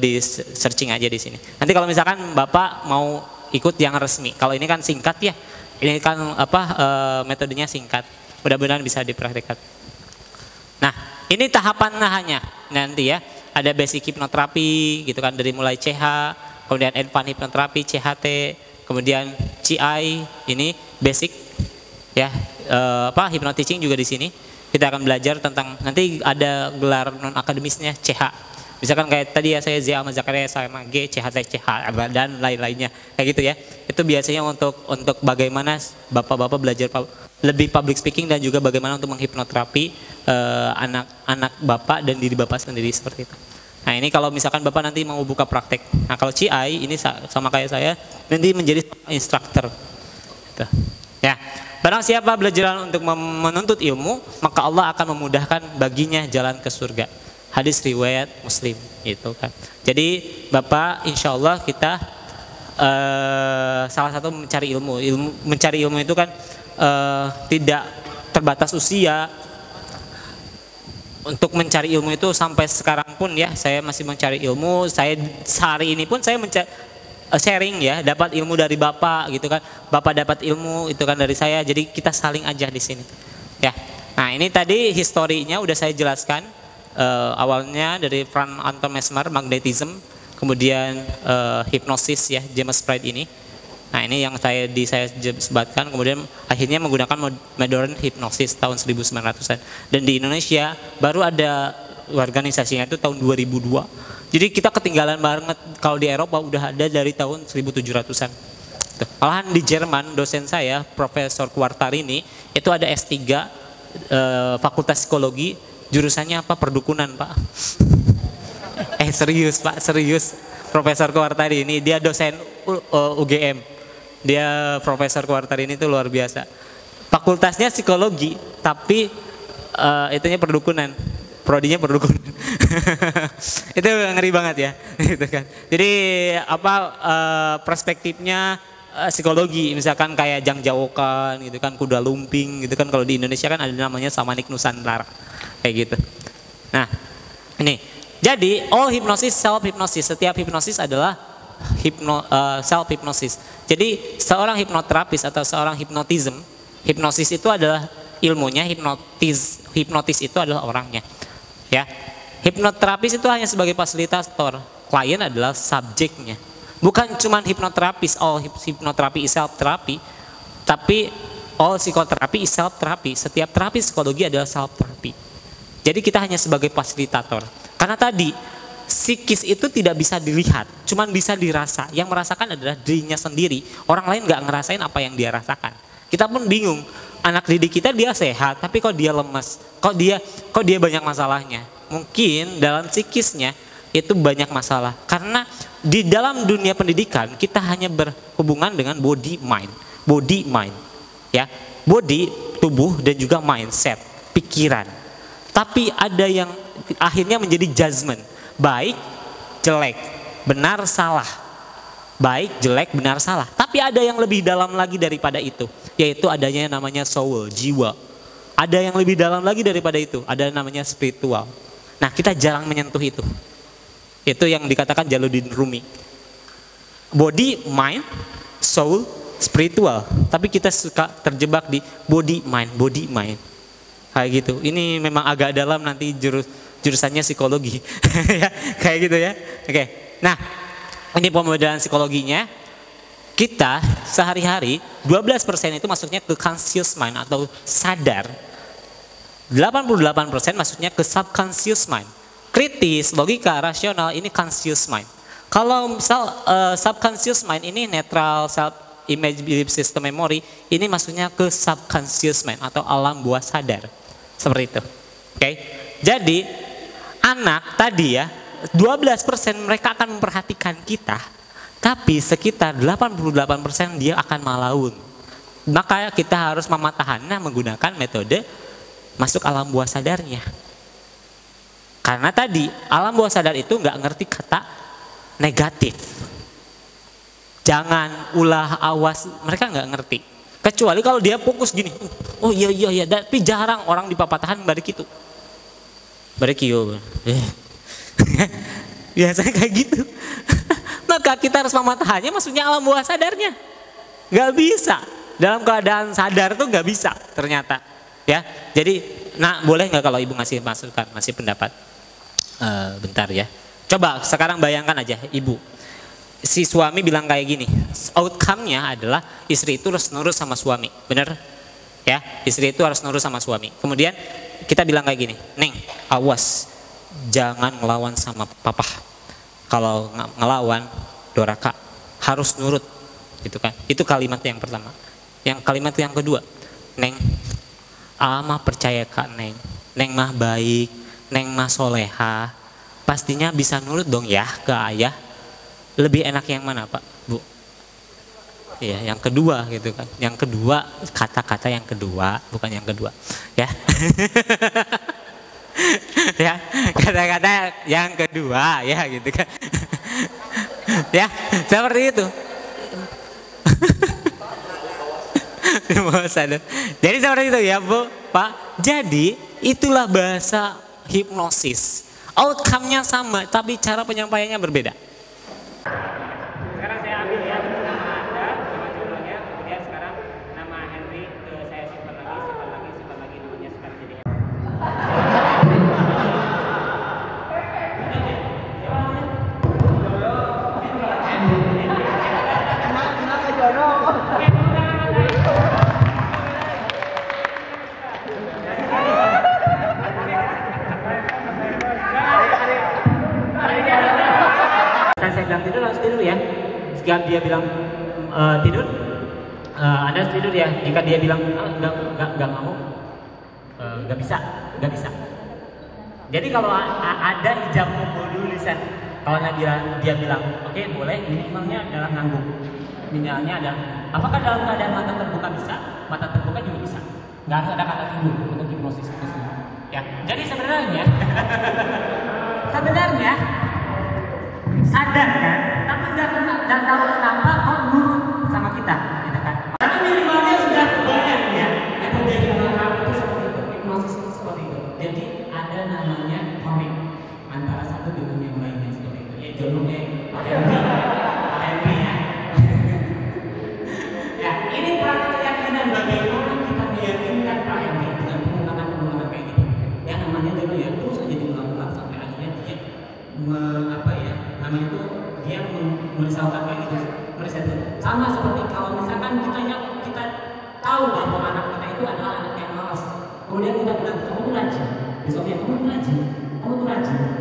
di searching aja di sini. Nanti kalau misalkan bapak mau ikut yang resmi. Kalau ini kan singkat ya. Ini kan metodenya singkat. Mudah-mudahan bisa dipraktikkan. Nah, ini tahapan hanya nanti ya. Ada basic hipnoterapi gitu kan, dari mulai CH, kemudian advanced hipnoterapi CHT, kemudian CI, ini basic ya. Hypnoteaching juga di sini. Kita akan belajar tentang, nanti ada gelar non akademisnya CH. Misalkan kayak tadi ya, saya Z Ahmad Zakaria sama G CHT CH dan lain-lainnya kayak gitu ya. Itu biasanya untuk bagaimana bapak-bapak belajar lebih public speaking dan juga bagaimana untuk menghipnoterapi anak-anak bapak dan diri bapak sendiri seperti itu. Nah, ini kalau misalkan bapak nanti mau buka praktek. Nah, kalau CI ini sama kayak saya nanti menjadi instructor. Gitu. Ya. Barang siapa belajar untuk menuntut ilmu, maka Allah akan memudahkan baginya jalan ke surga. Hadis riwayat Muslim, gitu kan. Jadi Bapak, insya Allah kita salah satu mencari ilmu. Mencari ilmu itu kan tidak terbatas usia. Untuk mencari ilmu itu sampai sekarang pun ya, saya masih mencari ilmu. Saya sehari ini pun saya sharing ya, dapat ilmu dari Bapak gitu kan. Bapak dapat ilmu itu kan dari saya. Jadi kita saling aja di sini. Ya. Nah, ini tadi historinya udah saya jelaskan. Awalnya dari Franz Anton Mesmer, magnetism, kemudian hipnosis ya, James Fried ini. Nah, ini yang saya sebatkan, kemudian akhirnya menggunakan modern hipnosis tahun 1900-an. Dan di Indonesia baru ada organisasinya itu tahun 2002. Jadi kita ketinggalan banget, kalau di Eropa udah ada dari tahun 1700-an. Malahan di Jerman, dosen saya, Profesor Quartarini, itu ada S3 Fakultas Psikologi, jurusannya apa? Perdukunan, Pak. Serius, Pak, serius. Profesor Quartarini, dia dosen UGM. Dia Profesor Quartarini itu luar biasa. Fakultasnya psikologi, tapi itunya perdukunan. Prodinya perdukunan. Itu ngeri banget ya, gitu kan. Jadi perspektifnya psikologi, misalkan kayak Jang Jawokan gitu kan, kuda lumping gitu kan. Kalau di Indonesia kan ada namanya Samanik Nusantara kayak gitu. Nah, ini. Jadi all hipnosis self hipnosis. Setiap hipnosis adalah self hipnosis. Jadi seorang hipnoterapis atau seorang hipnosis itu adalah ilmunya, hipnotis itu adalah orangnya. Ya, hipnoterapis itu hanya sebagai fasilitator, klien adalah subjeknya. Bukan cuma hipnoterapis, all hipnoterapi is self therapy, tapi all psikoterapi is self therapy. Setiap terapi psikologi adalah self therapy. Jadi kita hanya sebagai fasilitator. Karena tadi psikis itu tidak bisa dilihat, cuma bisa dirasa. Yang merasakan adalah dirinya sendiri. Orang lain nggak ngerasain apa yang dia rasakan. Kita pun bingung. Anak didik kita dia sehat, tapi kok dia lemas, kok dia banyak masalahnya. Mungkin dalam psikisnya itu banyak masalah. Karena di dalam dunia pendidikan kita hanya berhubungan dengan body mind, ya, body tubuh dan juga mindset, pikiran. Tapi ada yang akhirnya menjadi judgment, baik, jelek, benar, salah. Baik, jelek, benar, salah. Tapi ada yang lebih dalam lagi daripada itu, yaitu adanya yang namanya soul, jiwa. Ada yang lebih dalam lagi daripada itu, ada yang namanya spiritual. Nah, kita jarang menyentuh itu. Itu yang dikatakan Jalaluddin Rumi. Body, mind, soul, spiritual. Tapi kita suka terjebak di body, mind. Kayak gitu. Ini memang agak dalam, nanti jurusannya psikologi. Ya, kayak gitu ya. Oke. Nah, ini pemodelan psikologinya. Kita sehari-hari 12% itu masuknya ke conscious mind atau sadar. 88% masuknya ke subconscious mind. Kritis, logika, rasional, ini conscious mind. Kalau misal subconscious mind ini netral, self image belief system memory, ini masuknya ke subconscious mind atau alam bawah sadar. Seperti itu. Oke. Jadi anak tadi ya, 12% mereka akan memperhatikan kita, tapi sekitar 88% dia akan malaun. Maka kita harus mematahannya menggunakan metode masuk alam bawah sadarnya. Karena tadi alam bawah sadar itu nggak ngerti kata negatif. Jangan ulah, awas, mereka nggak ngerti. Kecuali kalau dia fokus gini, oh iya, tapi jarang orang di papatahan balik itu. Balik yo, biasanya kayak gitu. Maka kita harus mematahannya, maksudnya alam bawah sadarnya. Nggak bisa, dalam keadaan sadar tuh nggak bisa ternyata. Ya, jadi, nah boleh nggak kalau ibu ngasih masukan, ngasih pendapat? Bentar ya. Coba sekarang bayangkan aja ibu. Si suami bilang kayak gini, outcome-nya adalah istri itu harus nurut sama suami, bener? Ya, istri itu harus nurut sama suami. Kemudian kita bilang kayak gini, Neng, awas, jangan ngelawan sama papa. Kalau ngelawan, doraka, harus nurut, gitu kan? Itu kalimat yang pertama. Yang kalimat yang kedua, Neng, mah percaya Kak Neng, Neng mah baik, Neng mah soleha, pastinya bisa nurut dong ya ke ayah. Lebih enak yang mana Pak, Bu? Iya, yang kedua gitu kan. Yang kedua, kata-kata yang kedua, bukan yang kedua. Ya. Ya, kata-kata yang kedua ya gitu kan. Ya, seperti itu. Jadi seperti itu ya Bu, Pak. Jadi itulah bahasa hipnosis. Outcome-nya sama, tapi cara penyampaiannya berbeda. Sekarang saya ambil ya nama Anda, nama judulnya, kemudian sekarang nama Henry saya simpan lagi namanya sekarang jadi saya bilang tidur langsung tidur ya. Jika dia bilang tidur, Anda tidur ya. Jika dia bilang nggak mau, nggak bisa. Jadi kalau ada ijab kabul dulu lisan. Kalau dia bilang oke, boleh, minimalnya adalah ngangguk. Minimalnya ada. Apakah dalam keadaan mata terbuka bisa? Mata terbuka juga bisa. Nggak harus ada kata tidur untuk hipnosis. Ya. Jadi sebenarnya sadar kan, tapi nggak tahu kenapa kok nurut sama kita, gitu kan? Tapi minimalnya sudah banyak ya. Yang terjadi dalam kamu itu seperti itu, hipnosis itu seperti itu. Jadi ada namanya connect antara satu dengan yang lainnya seperti itu. Ya jodohnya Henry ya. Ya ini praktik keyakinan bagaimana kita meyakinkan Pak Henry dengan penggunaan kayak gitu. Ya namanya dulu ya terus aja diulang-ulang sampai akhirnya dia namanya itu dia merisaukan kayak gitu. Sama seperti kalau misalkan kita tahu bahwa anak kita itu adalah anak yang malas, kemudian kita bilang kamu tuh rajin, besoknya kamu tuh rajin.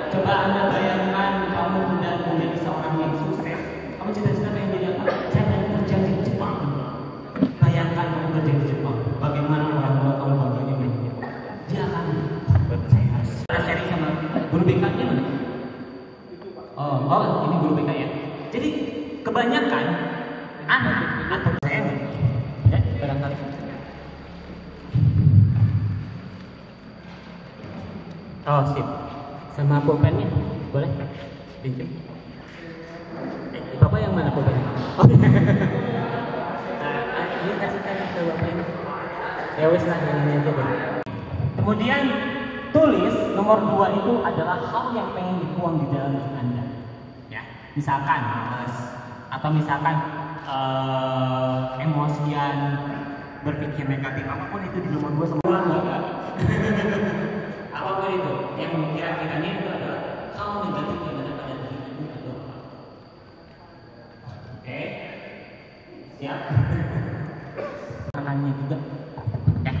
Coba Anda bayangkan kamu sudah menjadi seorang yang sukses, kamu cita-cita pengen jadi apa? Saya pengen kerja di Jepang. Bayangkan kamu kerja di Jepang, bagaimana orang tua kamu bahagia ini? Dia akan saya harus seri sama guru BK-nya mana? Oh, ini guru BK ya. Jadi kebanyakan anak atau saya ya barangkali. Oh sip. Sama pulpennya boleh pinjam. Bapak yang mana pulpennya? Oh. Ini kasihkan ke bapak ini. Ya wes lah ini aja deh. Kemudian tulis nomor 2 itu adalah hal yang pengen dituang di dalam diri Anda. Ya, misalkan atau misalkan emosian, berpikir negatif apapun itu di nomor 2 semua enggak. Apapun itu yang kira-kiranya itu adalah hal negatif yang ada pada diri Anda atau apa. Oke. Siap. Rekannya juga. Ya.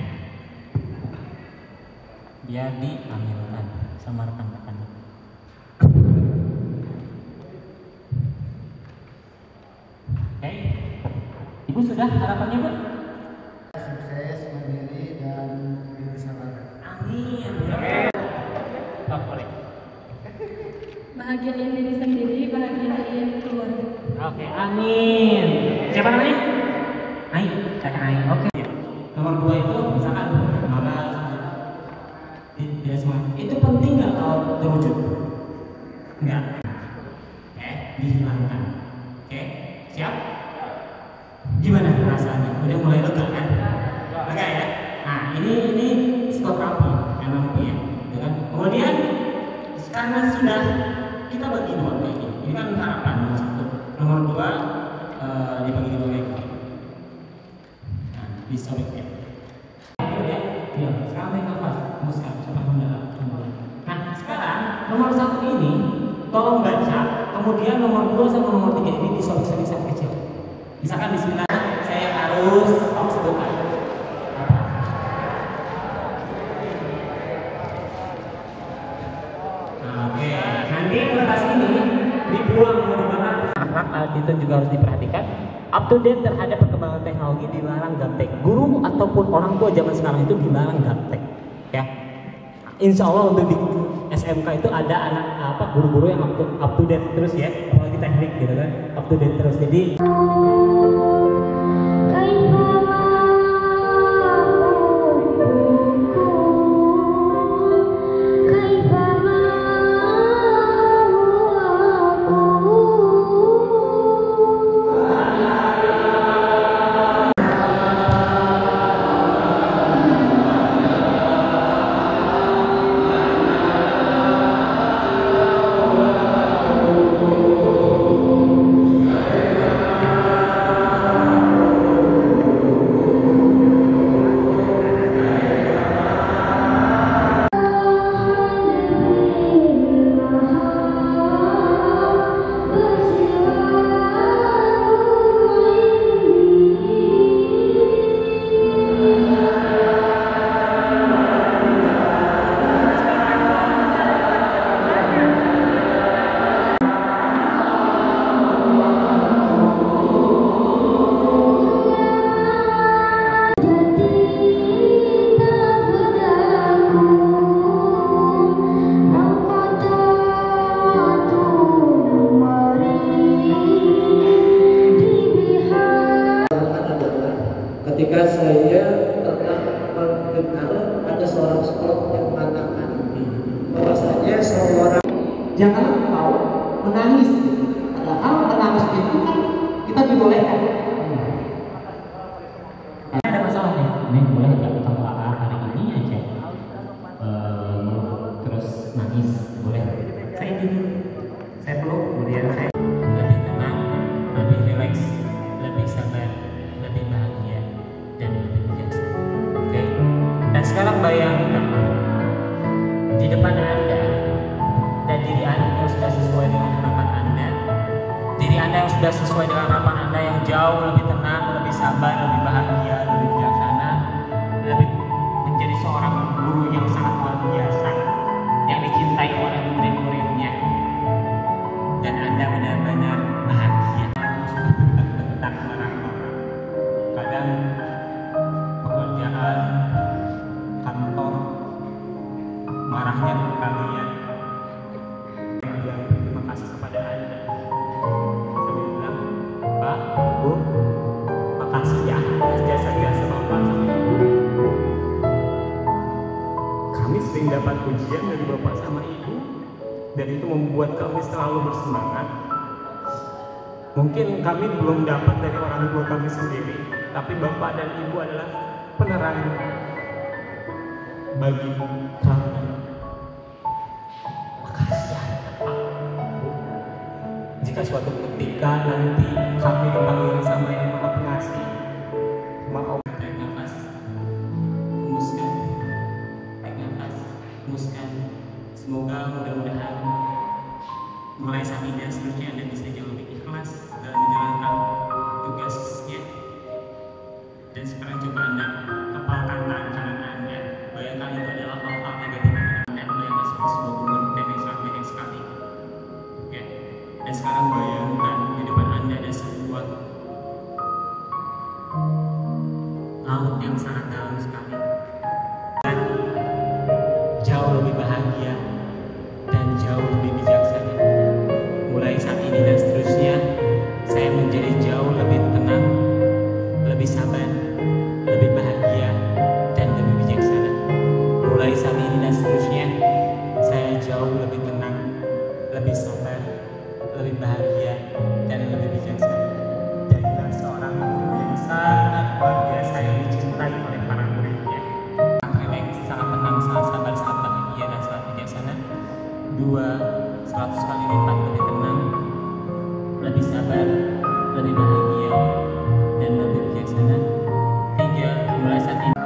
Biar diambilkan sama rekan-rekannya. Oke, Ibu sudah harapannya Bu? Sukses, mandiri, dan bersabar. Amin. Oh, boleh. Bahagiain diri sendiri, bahagiain keluarga. Oke, amin. Siapa namanya? Ain, kakak Ain. Oke. Nomor 2 itu misalkan malas. Tidak semangat. Itu penting nggak kalau terwujud? Enggak. Oke. disobek ya. Ya, sekarang tarik nafas, hembuskan cepat mendalam. Nah, sekarang nomor 1 ini tolong baca, kemudian nomor 2 sama nomor 3 ini disobek-sobek sampai kecil. Misalkan bismillah, saya harus sebutkan. Oke, nanti kertas ini dibuang mau dibakar. Alat itu juga harus diperhatikan. Up to date terhadap perkembangan teknologi, dilarang gaptek. Guru ataupun orang tua zaman sekarang itu dilarang gaptek. Ya, insya Allah untuk di SMK itu ada anak guru-guru yang up to date terus ya, apalagi teknik gitu kan, up to date terus. Jadi ketika saya pernah mendengar ada seorang psikolog yang mengatakan bahwasanya seorang jangan mau menangis, padahal menangis itu kan kita dibolehkan. ada masalahnya, ini boleh nggak ketemu hari ini aja, terus nangis boleh. Saya tidur, saya peluk, kemudian saya lebih tenang, lebih rileks, lebih sabar, lebih bahagia, dan lebih bijaksana. Oke. Dan sekarang bayangkan di depan Anda dan diri Anda yang sudah sesuai dengan harapan Anda, diri Anda yang sudah sesuai dengan harapan Anda yang jauh lebih tenang, lebih sabar, lebih bahagia, lebih bijaksana, lebih menjadi seorang guru yang sangat luar biasa, yang dicintai oleh murid-muridnya, dan Anda benar-benar bahagia. Tentang orang-orang, kadang pekerjaan, kantor, marahnya ke kalian. Terima kasih kepada Anda. Saya bilang, Pak, Bu, makasih ya atas jasa-jasa Bapak sama Ibu. Kami sering dapat pujian dari Bapak sama Ibu, dan itu membuat kami selalu bersemangat. Mungkin kami belum dapat dari orang tua kami sendiri, tapi Bapak dan Ibu adalah penerang bagi kami. Makasih ya Pak, Bu. Jika suatu ketika nanti kami dipanggil sama Yang Maha Pengasih, maaf. Tarik nafas, hembuskan. Tarik nafas, hembuskan. Semoga mudah-mudahan mulai saat ini dan seterusnya Anda bisa jauh lebih ikhlas dalam menjalankan tugasnya. Dan sekarang coba Anda kepalkan tangan kanan Anda. Bayangkan itu adalah hal-hal negatif yang Anda mulai masuk ke sebuah hubungan yang sangat banyak sekali. Ya. Dan sekarang bayangkan di depan Anda ada sebuah laut yang sangat dalam sekali. Dan jauh lebih bahagia dan jauh lebih bijaksana. Mulai saat ini dan seterusnya, saya menjadi jauh lebih tenang, lebih sabar, lebih bahagia, dan lebih bijaksana. Mulai saat ini dan seterusnya, saya jauh lebih tenang, lebih sabar, lebih bahagia, dan lebih bijaksana. Jadilah seorang guru yang sangat luar biasa yang dicintai oleh para muridnya. mulai saat ini.